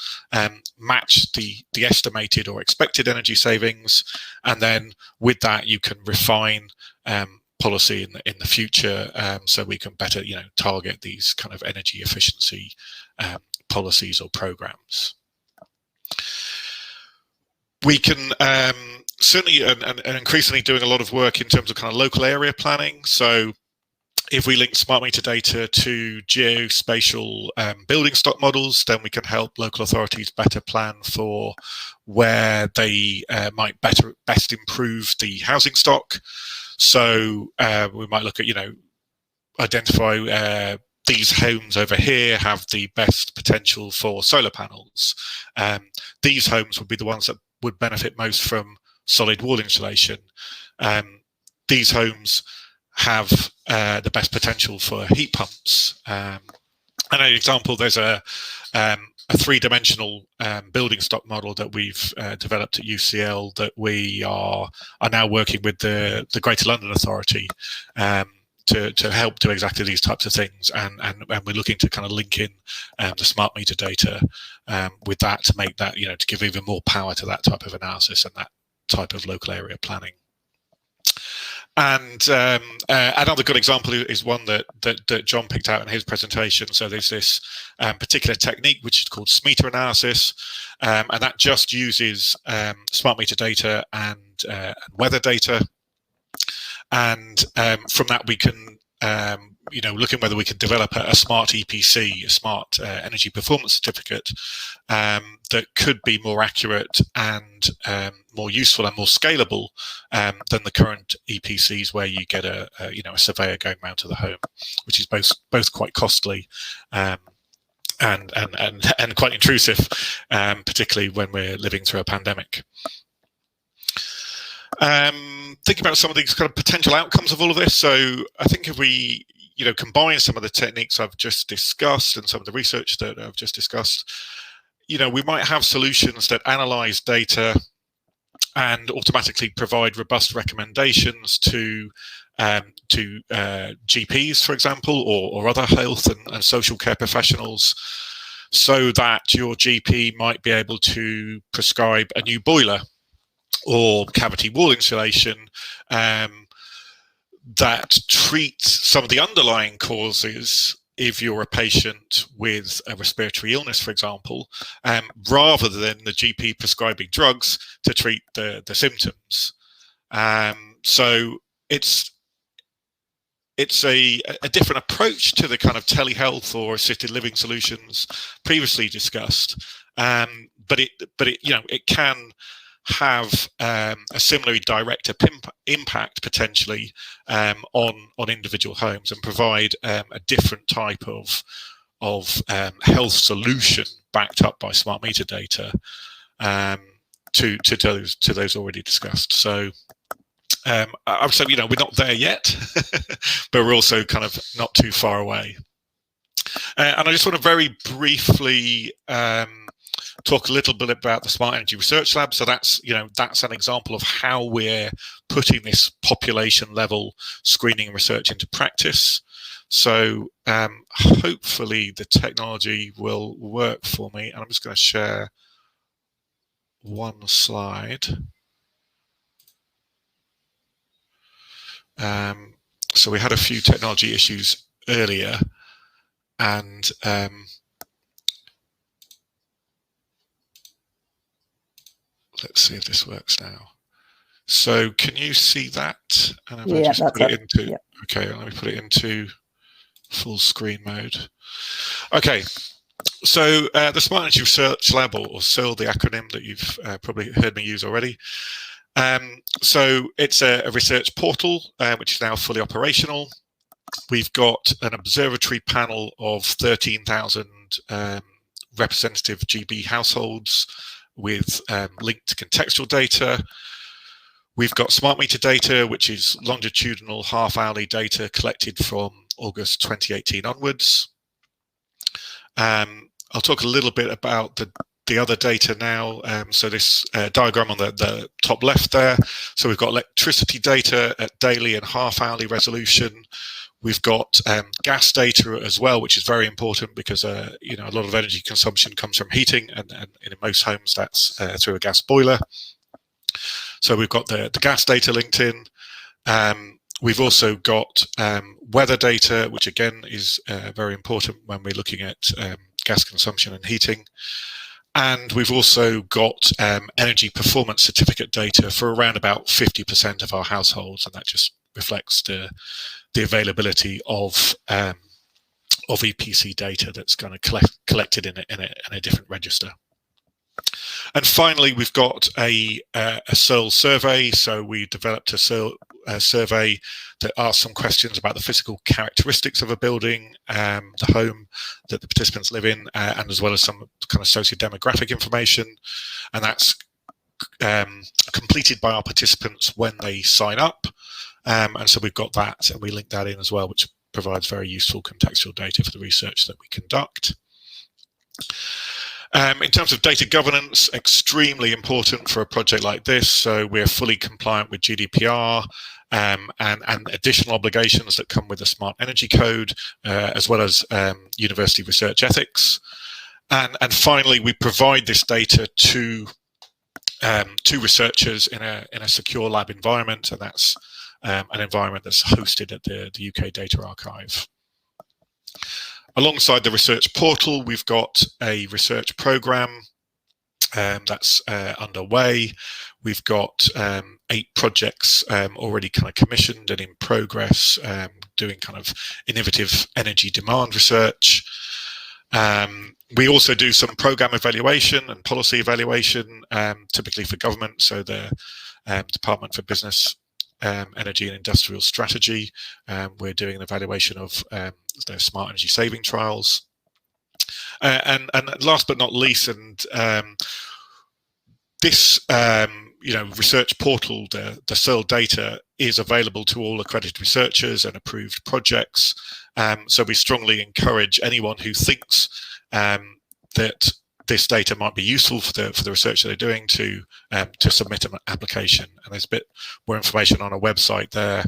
[SPEAKER 6] match the estimated or expected energy savings, and then with that you can refine policy in the future, so we can better target these kind of energy efficiency policies or programs. We can certainly and increasingly doing a lot of work in terms of kind of local area planning. So if we link smart meter data to geospatial building stock models, then we can help local authorities better plan for where they might best improve the housing stock. So we might look at, identify these homes over here have the best potential for solar panels. These homes would be the ones that would benefit most from solid wall insulation. These homes have the best potential for heat pumps. And an example, there's a three-dimensional building stock model that we've developed at UCL that we are now working with the Greater London Authority to help do exactly these types of things, and we're looking to kind of link in the smart meter data with that to make that, to give even more power to that type of analysis and that type of local area planning. And another good example is one that John picked out in his presentation. So there's this particular technique which is called SMETA analysis, and that just uses smart meter data and weather data. And from that we can look at whether we can develop a smart EPC, a smart energy performance certificate, that could be more accurate and more useful and more scalable than the current EPCs, where you get a surveyor going round to the home, which is both quite costly and quite intrusive, particularly when we're living through a pandemic. Thinking about some of these kind of potential outcomes of all of this. So I think if we combine some of the techniques I've just discussed and some of the research that I've just discussed, we might have solutions that analyze data and automatically provide robust recommendations to GPs, for example, or other health and social care professionals, so that your GP might be able to prescribe a new boiler or cavity wall insulation that treats some of the underlying causes if you're a patient with a respiratory illness, for example, rather than the GP prescribing drugs to treat the symptoms. So it's a different approach to the kind of telehealth or assisted living solutions previously discussed, but it can have a similarly direct impact potentially on individual homes, and provide a different type of health solution backed up by smart meter data to those already discussed. So I would say we're not there yet, but we're also kind of not too far away. And I just want to very briefly talk a little bit about the Smart Energy Research Lab. So that's an example of how we're putting this population level screening and research into practice. So hopefully the technology will work for me, and I'm just going to share one slide. So we had a few technology issues earlier, and let's see if this works now. So can you see that? And if
[SPEAKER 2] Yeah,
[SPEAKER 6] I just
[SPEAKER 2] that's
[SPEAKER 6] put it
[SPEAKER 2] it.
[SPEAKER 6] into,
[SPEAKER 2] Yep.
[SPEAKER 6] okay, let me put it into full screen mode. Okay, so the Smart Energy Research Lab, or SERL, the acronym that you've probably heard me use already. So it's a research portal, which is now fully operational. We've got an observatory panel of 13,000 representative GB households with linked contextual data. We've got smart meter data, which is longitudinal half-hourly data collected from August 2018 onwards. I'll talk a little bit about the other data now. So this diagram on the top left there. So we've got electricity data at daily and half-hourly resolution. We've got gas data as well, which is very important because a lot of energy consumption comes from heating, and in most homes that's through a gas boiler. So we've got the gas data linked in. We've also got weather data, which again is very important when we're looking at gas consumption and heating. And we've also got energy performance certificate data for around about 50% of our households, and that just reflects the availability of EPC data that's kind of collected in a different register. And finally, we've got a SERL survey. So we developed a SERL survey that asks some questions about the physical characteristics of a building, the home that the participants live in, and as well as some kind of socio-demographic information. And that's completed by our participants when they sign up. And so we've got that, and we link that in as well, which provides very useful contextual data for the research that we conduct. In terms of data governance, extremely important for a project like this. So we're fully compliant with GDPR and additional obligations that come with the Smart Energy Code, as well as university research ethics. And finally, we provide this data to researchers in a secure lab environment, and that's an environment that's hosted at the UK Data Archive. Alongside the research portal, we've got a research program that's underway. We've got 8 projects already kind of commissioned and in progress, doing kind of innovative energy demand research. We also do some program evaluation and policy evaluation, typically for government. So the Department for Business, Energy and Industrial Strategy. We're doing an evaluation of their smart energy saving trials. And last but not least, and this research portal, the SERL data, is available to all accredited researchers and approved projects. So we strongly encourage anyone who thinks that this data might be useful for the research that they're doing to submit an application. And there's a bit more information on our website there.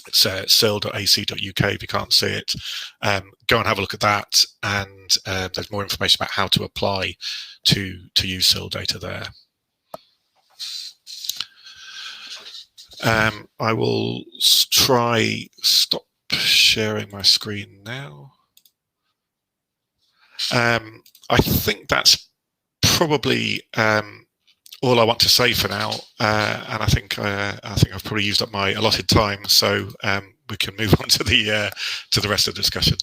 [SPEAKER 6] It's serl.ac.uk if you can't see it. Go and have a look at that, and there's more information about how to apply to use SERL data there. I will try stop sharing my screen now. I think that's probably all I want to say for now, and I think I've probably used up my allotted time, so we can move on to the rest of the discussion.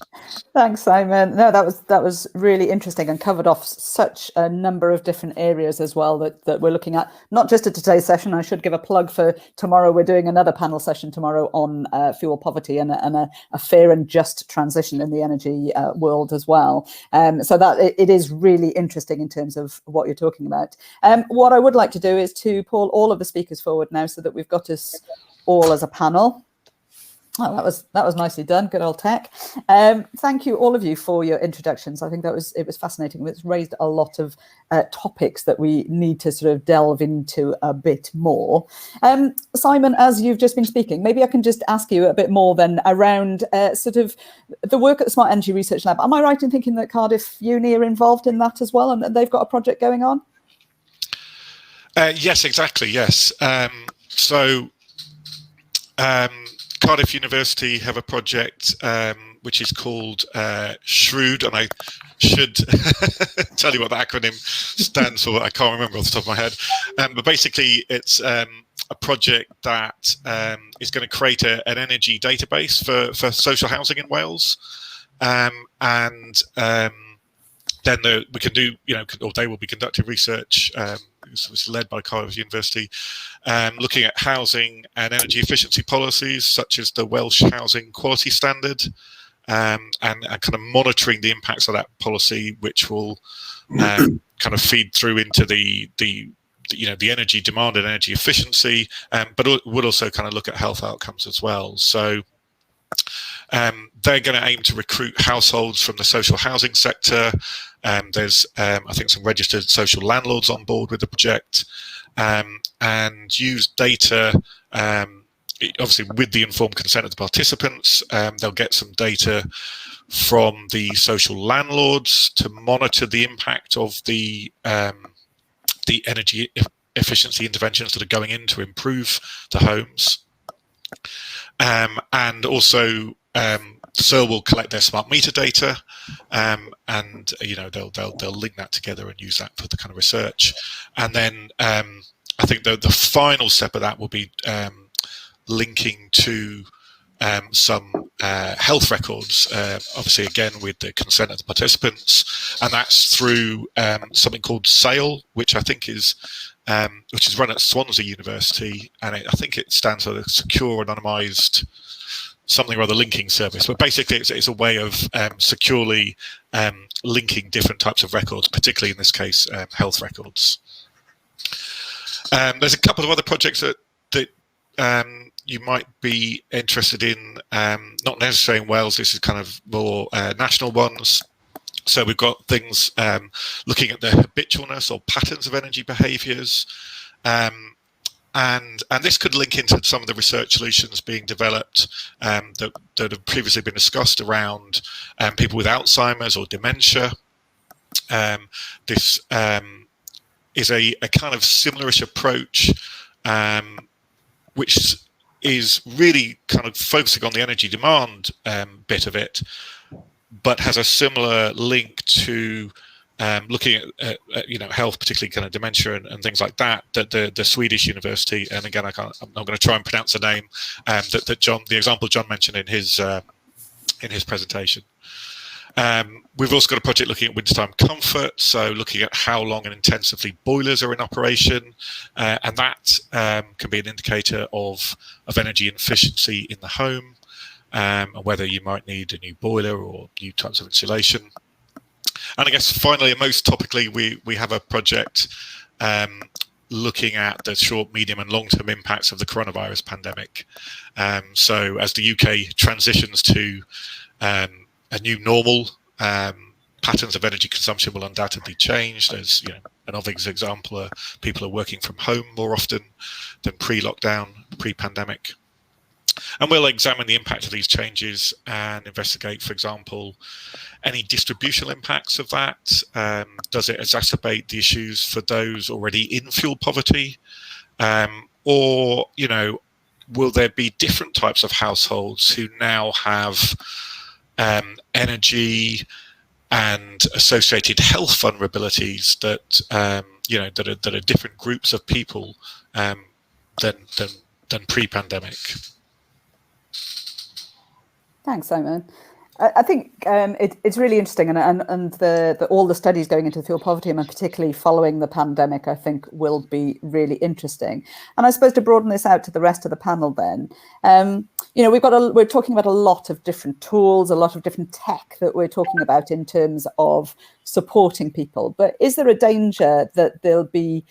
[SPEAKER 2] Thanks, Simon. No, that was really interesting and covered off such a number of different areas as well that we're looking at. Not just at today's session. I should give a plug for tomorrow. We're doing another panel session tomorrow on fuel poverty and a fair and just transition in the energy world as well. So that it is really interesting in terms of what you're talking about. What I would like to do is to pull all of the speakers forward now so that we've got us all as a panel. Oh, that was nicely done. Good old tech. Thank you, all of you, for your introductions. I think it was fascinating. It's raised a lot of topics that we need to sort of delve into a bit more. Simon, as you've just been speaking, maybe I can just ask you a bit more then around sort of the work at the Smart Energy Research Lab. Am I right in thinking that Cardiff Uni are involved in that as well, and they've got a project going on?
[SPEAKER 6] Yes, exactly. Yes. Cardiff University have a project which is called Shrewd, and I should tell you what the acronym stands for. I can't remember off the top of my head. But basically, it's a project that is going to create an energy database for social housing in Wales. Then we can do, or they will be conducting research. It's led by Cardiff University, looking at housing and energy efficiency policies, such as the Welsh Housing Quality Standard, and kind of monitoring the impacts of that policy, which will kind of feed through into the energy demand and energy efficiency, but it would also kind of look at health outcomes as well. So they're going to aim to recruit households from the social housing sector. There's, I think, some registered social landlords on board with the project, and use data, obviously with the informed consent of the participants. They'll get some data from the social landlords to monitor the impact of the energy efficiency interventions that are going in to improve the homes. And also, SERL will collect their smart meter data, and they'll link that together and use that for the kind of research. And then I think the final step of that will be linking to some health records, obviously again with the consent of the participants, and that's through something called SAIL, which I think is run at Swansea University, and I think it stands for the Secure Anonymised something or other linking service. But basically, it's a way of securely linking different types of records, particularly in this case, health records. There's a couple of other projects that you might be interested in, not necessarily in Wales. This is kind of more national ones. So we've got things looking at the habitualness or patterns of energy behaviours, and this could link into some of the research solutions being developed that have previously been discussed around people with Alzheimer's or dementia. This is a kind of similarish approach, which is really kind of focusing on the energy demand bit of it, but has a similar link to looking at health, particularly kind of dementia and things like that. That the Swedish university, and again I'm not going to try and pronounce the name, that John, the example John mentioned in his presentation. We've also got a project looking at wintertime comfort, so looking at how long and intensively boilers are in operation, and that can be an indicator of energy efficiency in the home, and whether you might need a new boiler or new types of insulation. And I guess finally, and most topically, we have a project looking at the short, medium and long-term impacts of the coronavirus pandemic. So as the UK transitions to a new normal, patterns of energy consumption will undoubtedly change. There's an obvious example, people are working from home more often than pre-lockdown, pre-pandemic. And we'll examine the impact of these changes and investigate, for example, any distributional impacts of that. Does it exacerbate the issues for those already in fuel poverty? Or, will there be different types of households who now have energy and associated health vulnerabilities that that are different groups of people than pre-pandemic?
[SPEAKER 2] Thanks, Simon. I think it's really interesting, and all the studies going into fuel poverty, and particularly following the pandemic, I think will be really interesting. And I suppose to broaden this out to the rest of the panel, then, we're talking about a lot of different tools, a lot of different tech that we're talking about in terms of supporting people. But is there a danger that there'll be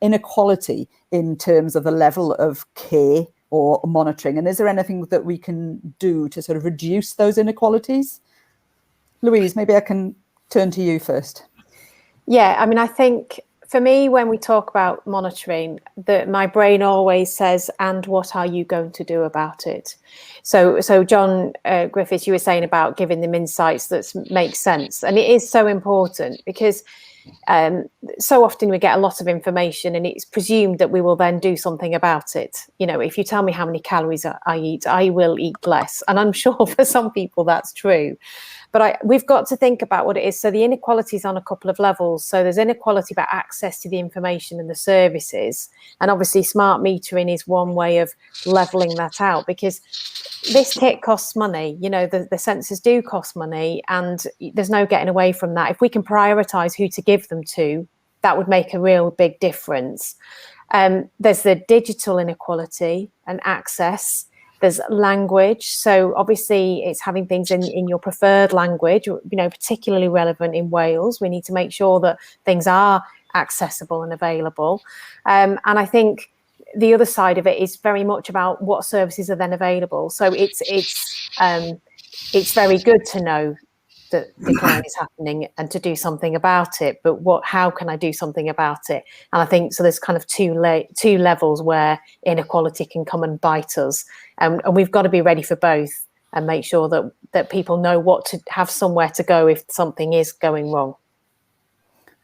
[SPEAKER 2] inequality in terms of the level of care or monitoring? And is there anything that we can do to sort of reduce those inequalities? Louise, maybe I can turn to you first.
[SPEAKER 5] Yeah, I mean, I think for me, when we talk about monitoring, my brain always says, and what are you going to do about it? So John Griffiths, you were saying about giving them insights that make sense. And it is so important because so often we get a lot of information and it's presumed that we will then do something about it. You know, if you tell me how many calories I eat, I will eat less. And I'm sure for some people that's true. But we've got to think about what it is. So the inequality is on a couple of levels. So there's inequality about access to the information and the services. And obviously smart metering is one way of levelling that out, because this kit costs money. You know, the sensors do cost money, and there's no getting away from that. If we can prioritise who to give them to, that would make a real big difference. There's the digital inequality and access. There's language. So obviously it's having things in your preferred language, you know, particularly relevant in Wales. We need to make sure that things are accessible and available. And I think the other side of it is very much about what services are then available. So it's very good to know that decline is happening and to do something about it, but how can I do something about it? And I think so there's kind of two levels where inequality can come and bite us, and we've got to be ready for both and make sure that people know what to have, somewhere to go if something is going wrong.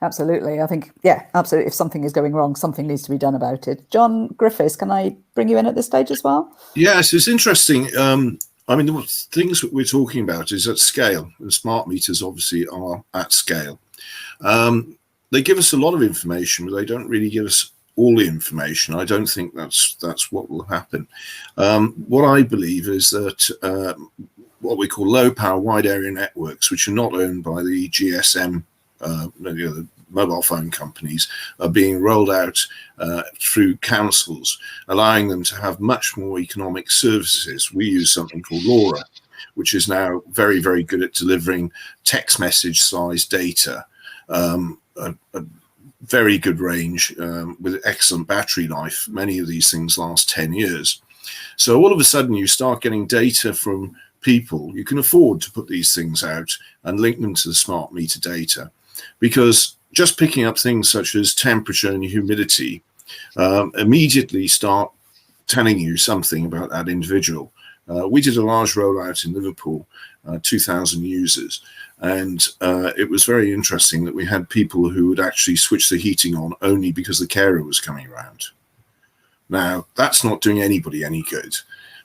[SPEAKER 2] Absolutely. I think, yeah, absolutely. If something is going wrong, something needs to be done about it. John Griffiths, can I bring you in at this stage as well?
[SPEAKER 4] Yes, it's interesting. I mean, the things that we're talking about is at scale, and smart meters obviously are at scale. They give us a lot of information, but they don't really give us all the information. I don't think that's what will happen. What I believe is that what we call low power wide area networks, which are not owned by the GSM, the mobile phone companies, are being rolled out through councils, allowing them to have much more economic services. We use something called LoRa, which is now very, very good at delivering text message size data, a very good range with excellent battery life. Many of these things last 10 years. So all of a sudden you start getting data from people. You can afford to put these things out and link them to the smart meter data, because just picking up things such as temperature and humidity immediately start telling you something about that individual. We did a large rollout in Liverpool, 2,000 users, and it was very interesting that we had people who would actually switch the heating on only because the carer was coming around. Now, that's not doing anybody any good,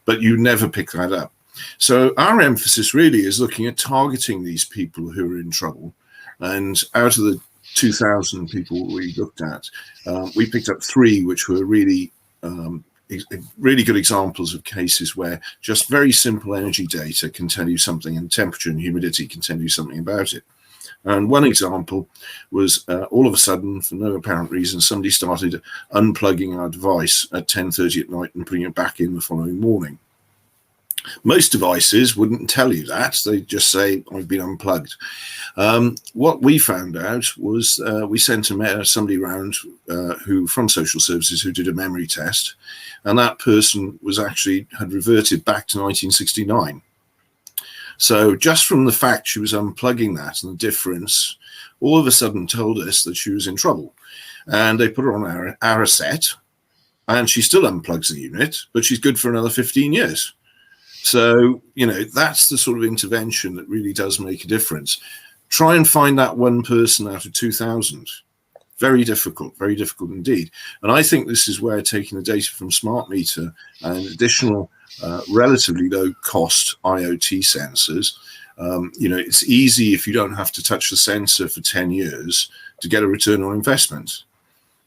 [SPEAKER 4] but you never pick that up. So our emphasis really is looking at targeting these people who are in trouble. And out of the 2,000 people we looked at, we picked up 3 which were really good examples of cases where just very simple energy data can tell you something, and temperature and humidity can tell you something about it. And one example was all of a sudden, for no apparent reason, somebody started unplugging our device at 10:30 at night and putting it back in the following morning. Most devices wouldn't tell you that. They just say, I've been unplugged. What we found out was we sent somebody around who from social services who did a memory test, and that person was actually had reverted back to 1969. So just from the fact she was unplugging that and the difference, all of a sudden told us that she was in trouble. And they put her on our set, and she still unplugs the unit, but she's good for another 15 years. So, you know, that's the sort of intervention that really does make a difference. Try and find that one person out of 2,000. Very difficult indeed. And I think this is where taking the data from smart meter and additional relatively low cost IoT sensors, you know, it's easy if you don't have to touch the sensor for 10 years to get a return on investment.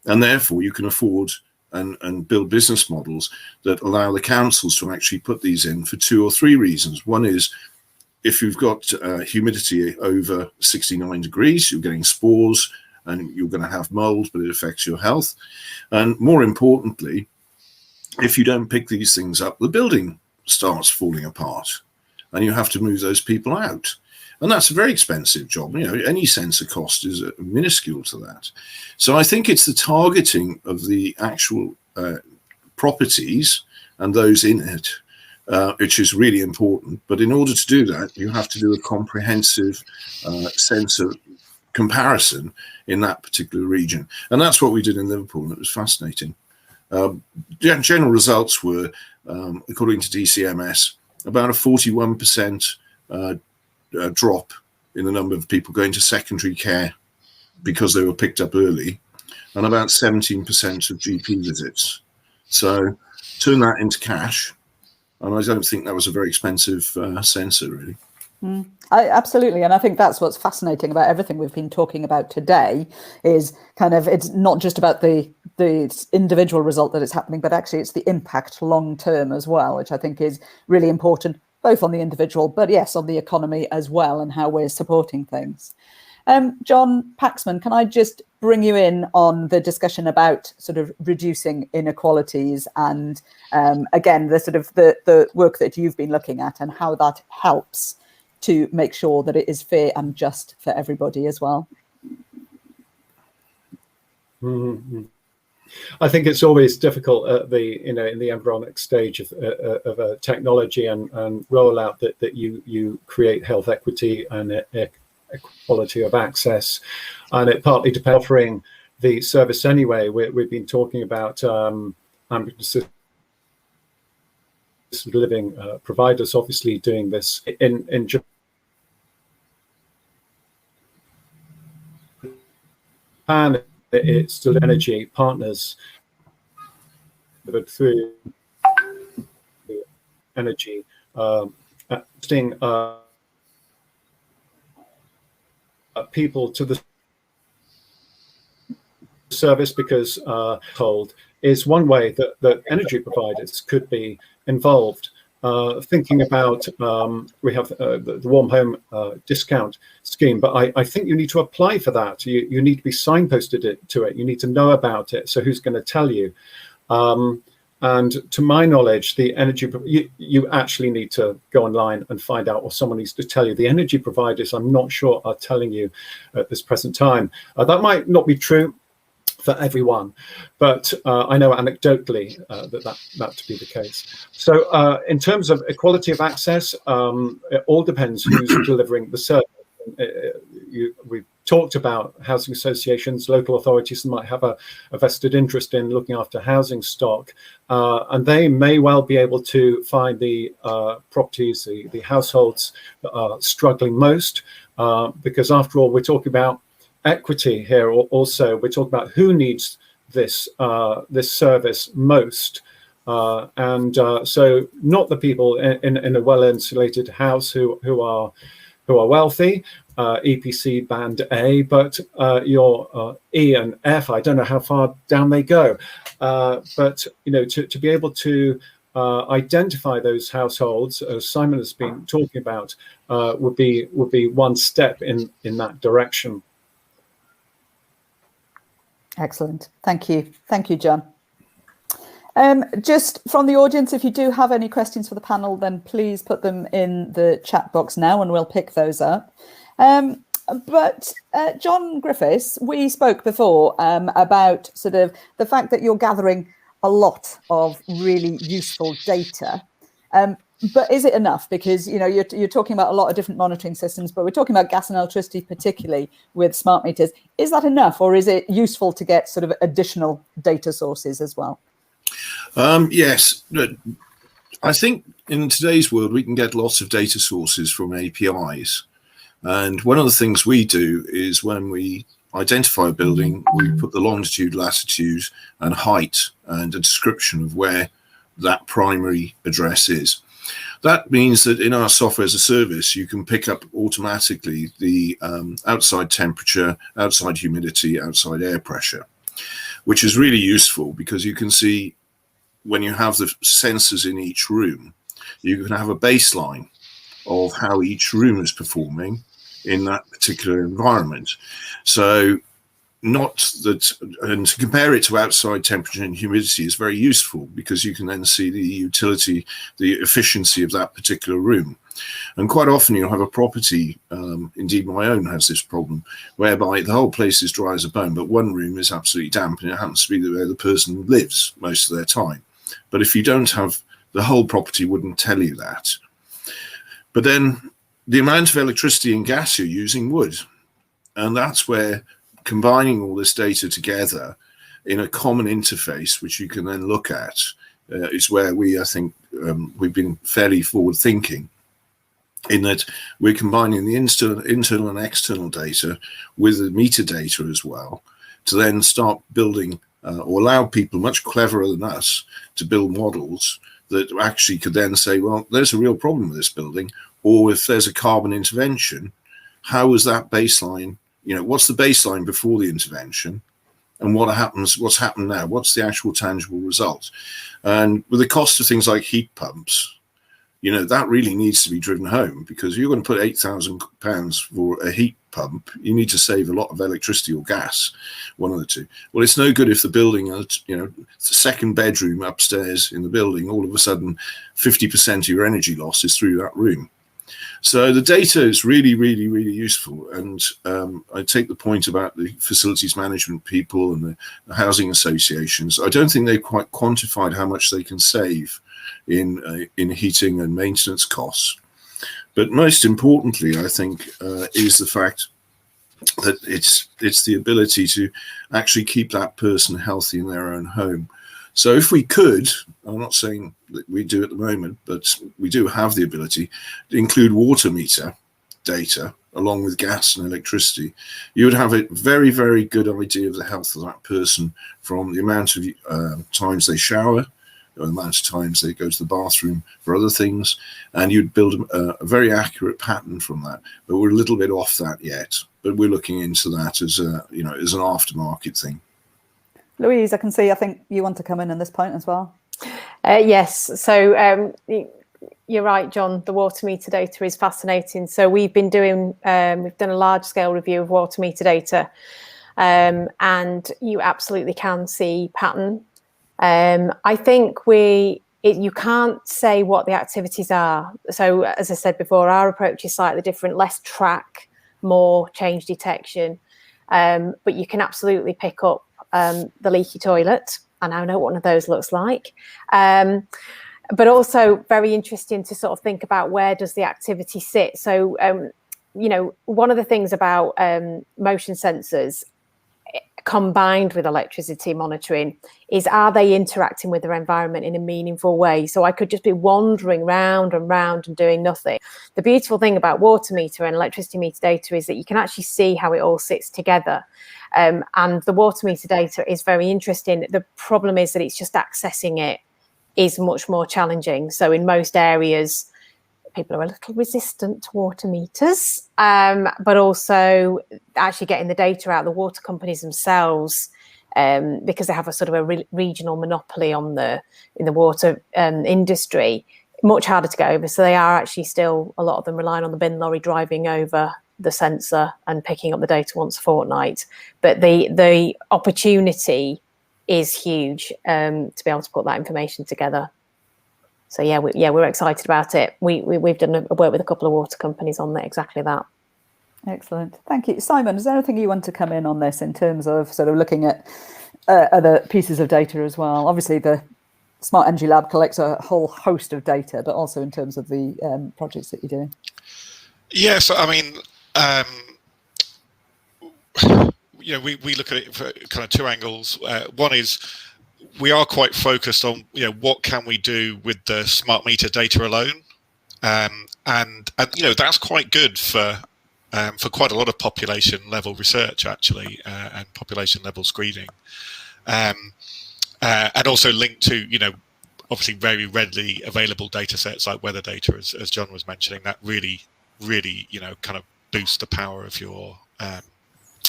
[SPEAKER 4] And therefore you can afford and build business models that allow the councils to actually put these in for 2 or 3 reasons. One is, if you've got humidity over 69 degrees, you're getting spores and you're going to have mold, but it affects your health. And more importantly, if you don't pick these things up, the building starts falling apart and you have to move those people out. And that's a very expensive job. You know, any sensor cost is minuscule to that. So I think it's the targeting of the actual properties and those in it, which is really important. But in order to do that, you have to do a comprehensive sensor comparison in that particular region. And that's what we did in Liverpool, and it was fascinating. General results were, according to DCMS, about a 41% drop in the number of people going to secondary care because they were picked up early, and about 17% of GP visits. So turn that into cash, and I don't think that was a very expensive sensor, really.
[SPEAKER 2] Absolutely, and I think that's what's fascinating about everything we've been talking about today is kind of, it's not just about the individual result that it's happening, but actually it's the impact long term as well, which I think is really important, both on the individual, but yes, on the economy as well, and how we're supporting things. John Paxman, can I just bring you in on the discussion about sort of reducing inequalities and again, the sort of the work that you've been looking at and how that helps to make sure that it is fair and just for everybody as well?
[SPEAKER 3] Mm-hmm. I think it's always difficult at the in the embryonic stage of a technology and rollout that you create health equity and equality of access, and it partly depends on offering the service anyway. We've been talking about assisted living providers obviously doing this in Japan. It's still energy partners through energy people to the service, because told is one way that energy providers could be involved. Thinking about we have the warm home discount scheme, but I think you need to apply for that. You need to be signposted to it. You need to know about it. So who's going to tell you? And to my knowledge, the energy you actually need to go online and find out, or someone needs to tell you. The energy providers, I'm not sure, are telling you at this present time. That might not be true for everyone, but I know anecdotally that to be the case. So in terms of equality of access, it all depends who's delivering the service. We've talked about housing associations, local authorities might have a vested interest in looking after housing stock, and they may well be able to find the properties, the households that are struggling most, because after all, we're talking about equity here. Also, we're talking about who needs this service most, and so not the people in a well-insulated house who are wealthy, EPC band A, but your E and F. I don't know how far down they go, but to be able to identify those households, as Simon has been talking about, would be one step in that direction.
[SPEAKER 2] Excellent. Thank you, John. Just from the audience, if you do have any questions for the panel, then please put them in the chat box now and we'll pick those up. But John Griffiths, we spoke before about sort of the fact that you're gathering a lot of really useful data. But is it enough? Because you're talking about a lot of different monitoring systems, but we're talking about gas and electricity, particularly with smart meters. Is that enough, or is it useful to get sort of additional data sources as well?
[SPEAKER 4] Yes, I think in today's world we can get lots of data sources from APIs, and one of the things we do is when we identify a building, we put the longitude, latitude, and height, and a description of where that primary address is. That means that in our software as a service, you can pick up automatically the outside temperature, outside humidity, outside air pressure, which is really useful because you can see when you have the sensors in each room, you can have a baseline of how each room is performing in that particular environment. So not that, and to compare it to outside temperature and humidity is very useful because you can then see the utility, the efficiency of that particular room. And quite often you'll have a property, indeed my own has this problem, whereby the whole place is dry as a bone, but one room is absolutely damp and it happens to be where the person lives most of their time. But if you don't have, the whole property wouldn't tell you that. But then the amount of electricity and gas you're using would. And that's where combining all this data together in a common interface, which you can then look at, is where I think we've been fairly forward thinking. in that we're combining the internal and external data with the meter data as well, to then start building or allow people much cleverer than us to build models that actually could then say, well, there's a real problem with this building, or if there's a carbon intervention, how is that baseline? What's the baseline before the intervention, and what's happened now? What's the actual tangible result? And with the cost of things like heat pumps, that really needs to be driven home, because you're going to put £8,000 for a heat pump, you need to save a lot of electricity or gas, one of the two. Well, it's no good if the building, the second bedroom upstairs in the building, all of a sudden 50% of your energy loss is through that room. So the data is really, really, really useful. And I take the point about the facilities management people and the housing associations. I don't think they've quite quantified how much they can save in heating and maintenance costs. But most importantly, I think, is the fact that it's the ability to actually keep that person healthy in their own home. So if we could, I'm not saying that we do at the moment, but we do have the ability to include water meter data along with gas and electricity, you would have a very, very good idea of the health of that person, from the amount of times they shower, the amount of times they go to the bathroom for other things, and you'd build a very accurate pattern from that. But we're a little bit off that yet, but we're looking into that as as an aftermarket thing.
[SPEAKER 2] Louise, I think you want to come in on this point as well.
[SPEAKER 5] Yes, so you're right, John, the water meter data is fascinating. So we've been doing, we've done a large scale review of water meter data, and you absolutely can see pattern. I think you can't say what the activities are. So as I said before, our approach is slightly different, less track, more change detection, but you can absolutely pick up the leaky toilet. I now know what one of those looks like. But also very interesting to sort of think about, where does the activity sit? So, one of the things about motion sensors combined with electricity monitoring is, are they interacting with their environment in a meaningful way? So I could just be wandering round and round and doing nothing. The beautiful thing about water meter and electricity meter data is that you can actually see how it all sits together. And the water meter data is very interesting. The problem is that it's just accessing it is much more challenging. So in most areas, people are a little resistant to water meters, but also actually getting the data out, the water companies themselves, because they have a sort of a regional monopoly in the water industry, much harder to get over. So they are actually still, a lot of them, relying on the bin lorry driving over the sensor and picking up the data once a fortnight. But the opportunity is huge to be able to put that information together. So we're excited about it. We've done a work with a couple of water companies on exactly that.
[SPEAKER 2] Excellent, thank you. Simon, is there anything you want to come in on this in terms of sort of looking at other pieces of data as well? Obviously, the Smart Energy Lab collects a whole host of data, but also in terms of the projects that you're doing.
[SPEAKER 6] Yes, I mean, we look at it for kind of two angles. One is, we are quite focused on what can we do with the smart meter data alone, and that's quite good for quite a lot of population level research actually, and population level screening, and also linked to obviously very readily available data sets like weather data, as John was mentioning, that really kind of boost the power of your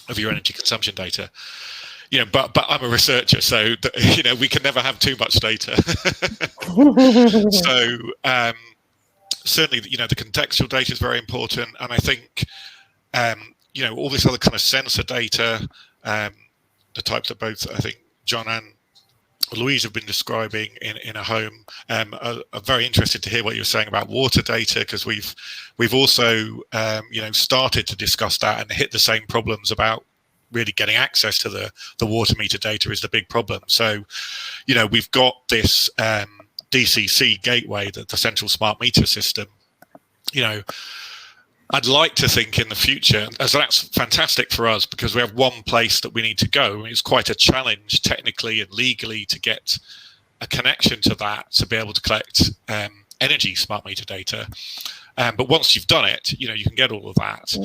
[SPEAKER 6] energy consumption data. But I'm a researcher, so we can never have too much data. So certainly, the contextual data is very important, and I think all this other kind of sensor data, the types that both I think John and Louise have been describing in a home, are very interested to hear what you're saying about water data, because we've also started to discuss that and hit the same problems about really getting access to the water meter data is the big problem. So we've got this DCC gateway, the central smart meter system. I'd like to think in the future, as that's fantastic for us, because we have one place that we need to go. It's quite a challenge technically and legally to get a connection to that, to be able to collect energy smart meter data. But once you've done it, you can get all of that.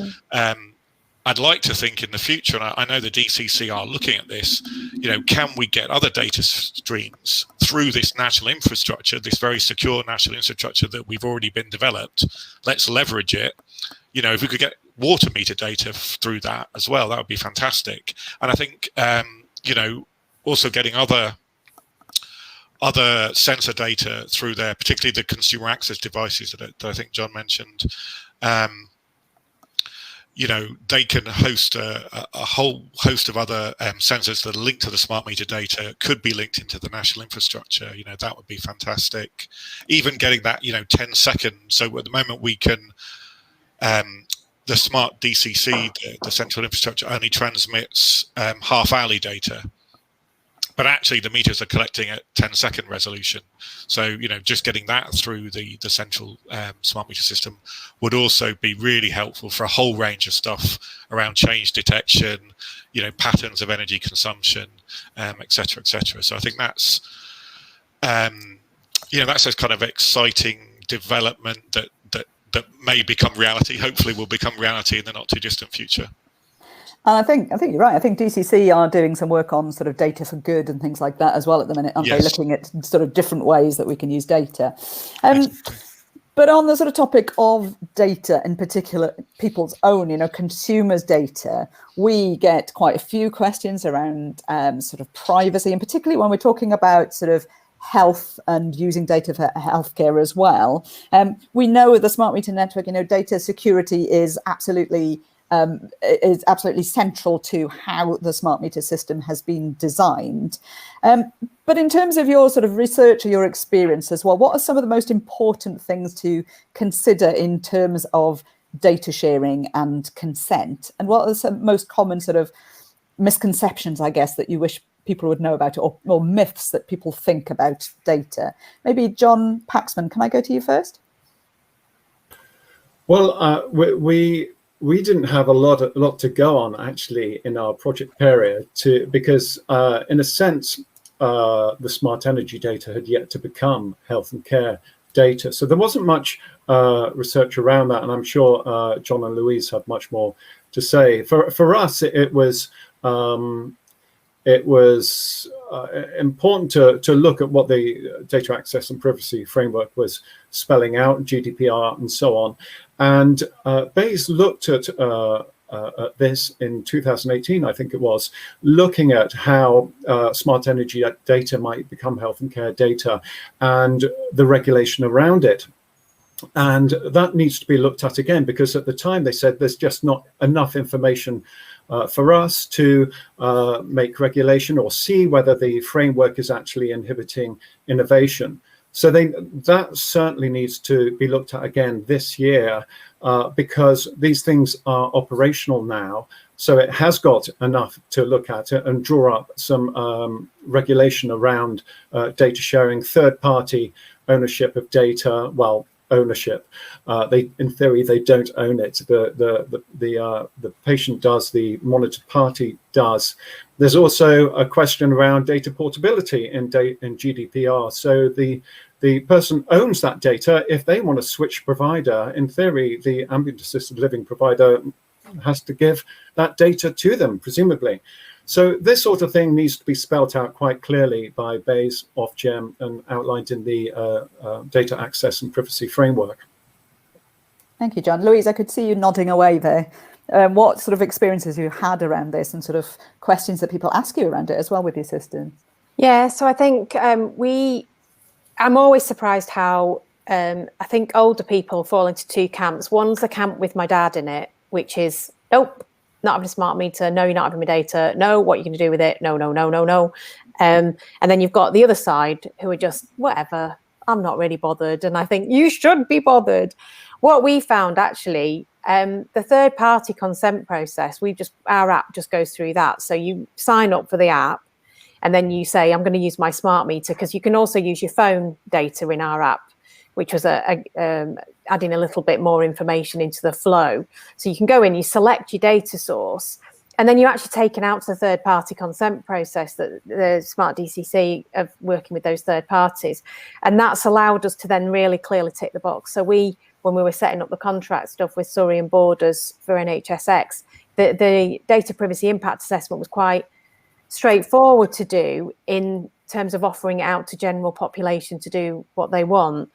[SPEAKER 6] I'd like to think in the future, and I know the DCC are looking at this, can we get other data streams through this national infrastructure, this very secure national infrastructure that we've already been developed? Let's leverage it. If we could get water meter data through that as well, that would be fantastic. And I think, also getting other sensor data through there, particularly the consumer access devices that I think John mentioned. They can host a whole host of other sensors that are linked to the smart meter data, could be linked into the national infrastructure. That would be fantastic. Even getting that, 10 seconds. So at the moment we can, the smart DCC, the central infrastructure, only transmits half-hourly data. But actually the meters are collecting at 10-second resolution. So, just getting that through the central smart meter system would also be really helpful for a whole range of stuff around change detection, patterns of energy consumption, et cetera, et cetera. So I think that's, that's a kind of exciting development that may become reality, hopefully will become reality in the not too distant future.
[SPEAKER 2] And I think you're right. I think DCC are doing some work on sort of data for good and things like that as well at the minute, aren't they? Looking at sort of different ways that we can use data. But on the sort of topic of data, in particular, people's own, consumers' data, we get quite a few questions around sort of privacy, and particularly when we're talking about sort of health and using data for healthcare as well. We know with the smart meter network, data security is absolutely central to how the smart meter system has been designed. But in terms of your sort of research or your experience as well, what are some of the most important things to consider in terms of data sharing and consent? And what are some most common sort of misconceptions, I guess, that you wish people would know about, or myths that people think about data? Maybe John Paxman, can I go to you first?
[SPEAKER 3] Well, we didn't have a lot to go on actually in our project period because in a sense the smart energy data had yet to become health and care data, so there wasn't much research around that, and I'm sure John and Louise have much more to say. For us, it was important to look at what the data access and privacy framework was spelling out, GDPR and so on. And Bayes looked at this in 2018, I think it was, looking at how smart energy data might become health and care data and the regulation around it. And that needs to be looked at again, because at the time they said there's just not enough information for us to make regulation or see whether the framework is actually inhibiting innovation. So that certainly needs to be looked at again this year, because these things are operational now. So it has got enough to look at it and draw up some regulation around data sharing, third-party ownership of data. Well, ownership. In theory, they don't own it. The patient does, the monitored party does. There's also a question around data portability in GDPR. So the person owns that data. If they want to switch provider, in theory, the ambient assisted living provider has to give that data to them, presumably. So this sort of thing needs to be spelt out quite clearly by Bayes, Ofgem, and outlined in the data access and privacy framework.
[SPEAKER 2] Thank you, John. Louise, I could see you nodding away there. What sort of experiences you had around this and sort of questions that people ask you around it as well with the assistants?
[SPEAKER 5] Yeah, so I think I'm always surprised how I think older people fall into two camps. One's the camp with my dad in it, which is, nope, not having a smart meter. No, you're not having my data. No, what are you going to do with it? No, no, no, no, no. And then you've got the other side who are just, whatever, I'm not really bothered. And I think you should be bothered. What we found actually, the third party consent process, our app just goes through that. So you sign up for the app and then you say, I'm going to use my smart meter, because you can also use your phone data in our app, which was adding a little bit more information into the flow. So you can go in, you select your data source, and then you're actually taken out to the third-party consent process that the Smart DCC of working with those third parties. And that's allowed us to then really clearly tick the box. So we when we were setting up the contract stuff with Surrey and Borders for NHSX, the data privacy impact assessment was quite straightforward to do in terms of offering it out to general population to do what they want.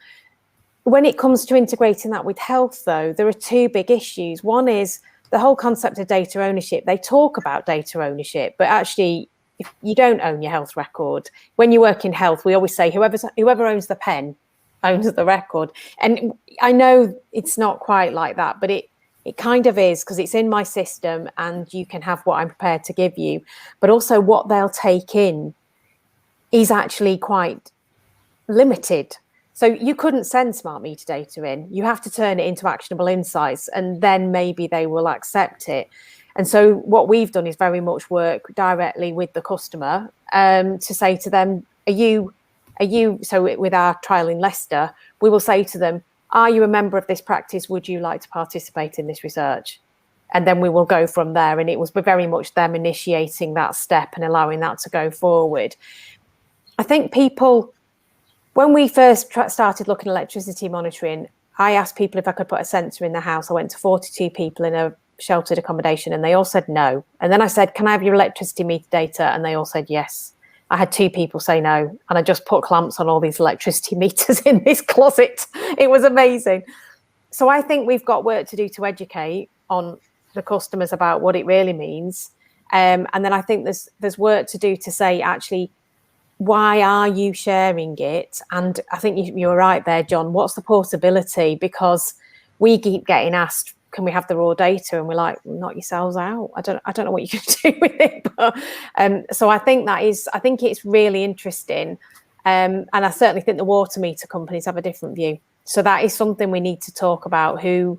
[SPEAKER 5] When it comes to integrating that with health, though, there are two big issues. One is the whole concept of data ownership. They talk about data ownership, but actually, if you don't own your health record. When you work in health, we always say whoever owns the pen owns the record. And I know it's not quite like that, but it kind of is, because it's in my system and you can have what I'm prepared to give you. But also what they'll take in is actually quite limited. So you couldn't send smart meter data in. You have to turn it into actionable insights, and then maybe they will accept it. And so what we've done is very much work directly with the customer to say to them, are you, so with our trial in Leicester, we will say to them, are you a member of this practice? Would you like to participate in this research? And then we will go from there. And it was very much them initiating that step and allowing that to go forward. I think people, when we first started looking at electricity monitoring, I asked people if I could put a sensor in the house. I went to 42 people in a sheltered accommodation and they all said no. And then I said, can I have your electricity meter data? And they all said yes. I had 2 people say no, and I just put clamps on all these electricity meters in this closet. It was amazing. So I think we've got work to do to educate on the customers about what it really means. And then I think there's work to do to say, actually, why are you sharing it? And I think you were right there, John. What's the portability? Because we keep getting asked, can we have the raw data? And we're like, knock yourselves out. I don't know what you can do with it. But so I think it's really interesting. And I certainly think the water meter companies have a different view. So that is something we need to talk about. Who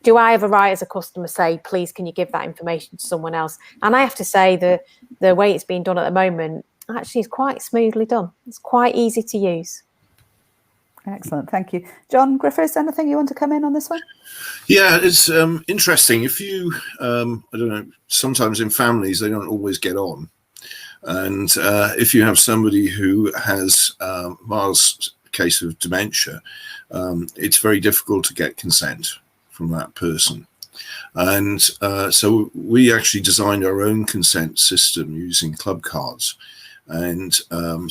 [SPEAKER 5] do I have a right as a customer say, please, can you give that information to someone else? And I have to say the way it's being done at the moment actually is quite smoothly done. It's quite easy to use.
[SPEAKER 2] Excellent, thank you. John Griffiths, anything you want to come in on this one?
[SPEAKER 4] Yeah, it's interesting. If you, I don't know, sometimes in families, they don't always get on. And if you have somebody who has Miles' case of dementia, it's very difficult to get consent from that person. And so we actually designed our own consent system using club cards. And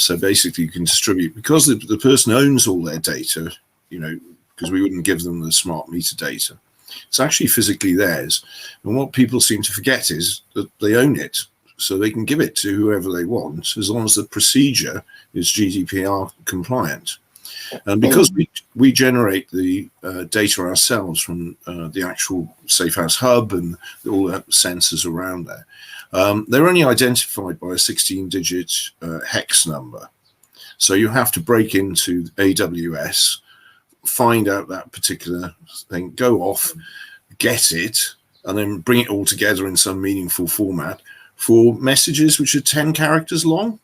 [SPEAKER 4] so basically you can distribute, because the person owns all their data, you know, because we wouldn't give them the smart meter data. It's actually physically theirs. And what people seem to forget is that they own it. So they can give it to whoever they want, as long as the procedure is GDPR compliant. And because we generate the data ourselves from the actual Safehouse hub and all the sensors around there, they're only identified by a 16-digit hex number. So you have to break into AWS, find out that particular thing, go off, get it, and then bring it all together in some meaningful format for messages which are 10 characters long.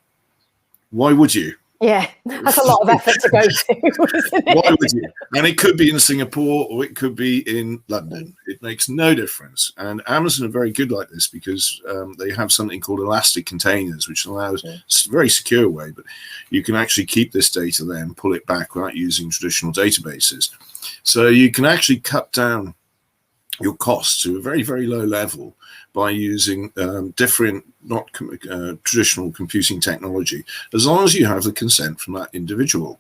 [SPEAKER 4] Why would you?
[SPEAKER 5] Yeah, that's a lot of effort to go to, isn't it?
[SPEAKER 4] Why would you? And it could be in Singapore or it could be in London. It makes no difference. And Amazon are very good like this because they have something called elastic containers, which allows a very secure way, but you can actually keep this data there and pull it back without using traditional databases. So you can actually cut down your costs to a very, very low level by using different, not traditional computing technology, as long as you have the consent from that individual.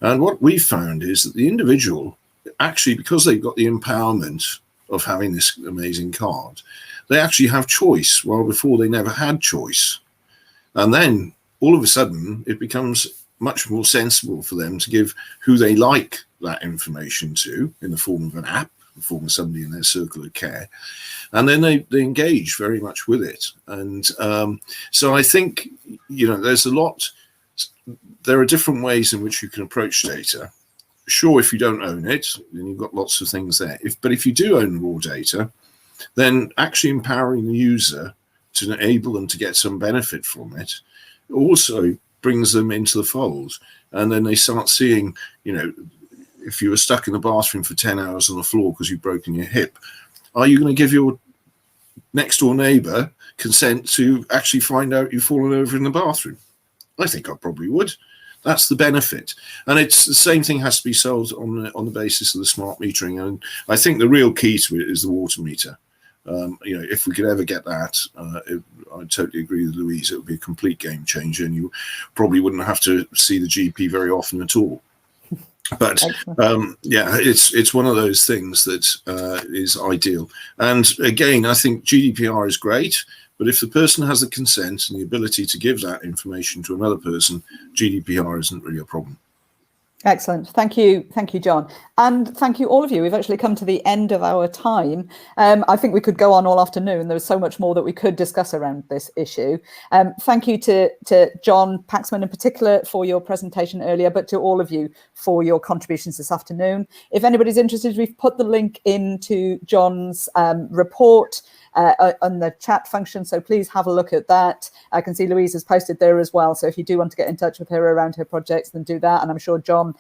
[SPEAKER 4] And what we found is that the individual, actually, because they've got the empowerment of having this amazing card, they actually have choice, while before they never had choice. And then all of a sudden, it becomes much more sensible for them to give who they like that information to in the form of an app, in the form of somebody in their circle of care. And then they engage very much with it. And so I think, you know, there are different ways in which you can approach data. Sure, if you don't own it, then you've got lots of things there. But if you do own raw data, then actually empowering the user to enable them to get some benefit from it also brings them into the fold. And then they start seeing, you know, if you were stuck in the bathroom for 10 hours on the floor because you've broken your hip, are you going to give your next door neighbor consent to actually find out you've fallen over in the bathroom? I think I probably would. That's the benefit. And it's the same thing has to be sold on the basis of the smart metering. And I think the real key to it is the water meter. If we could ever get that, I totally agree with Louise, it would be a complete game changer, and you probably wouldn't have to see the GP very often at all. But it's one of those things that is ideal. And again, I think GDPR is great, but if the person has the consent and the ability to give that information to another person, GDPR isn't really a problem.
[SPEAKER 2] Excellent. Thank you, John. And thank you, all of you. We've actually come to the end of our time. I think we could go on all afternoon. There was so much more that we could discuss around this issue. Thank you to John Paxman in particular for your presentation earlier, but to all of you for your contributions this afternoon. If anybody's interested, we've put the link into John's report on the chat function, so please have a look at that. I can see Louise has posted there as well, so if you do want to get in touch with her around her projects, then do that. And I'm sure John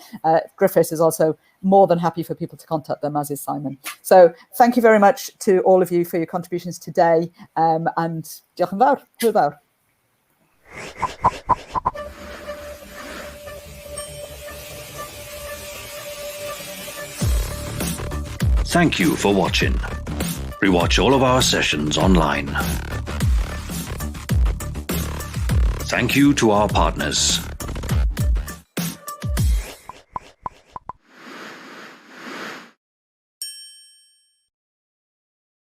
[SPEAKER 2] Griffiths is also more than happy for people to contact them, as is Simon. So thank you very much to all of you for your contributions today, and diolch yn fawr. Hwyl fawr.
[SPEAKER 1] Thank you for watching. Rewatch all of our sessions online. Thank you to our partners.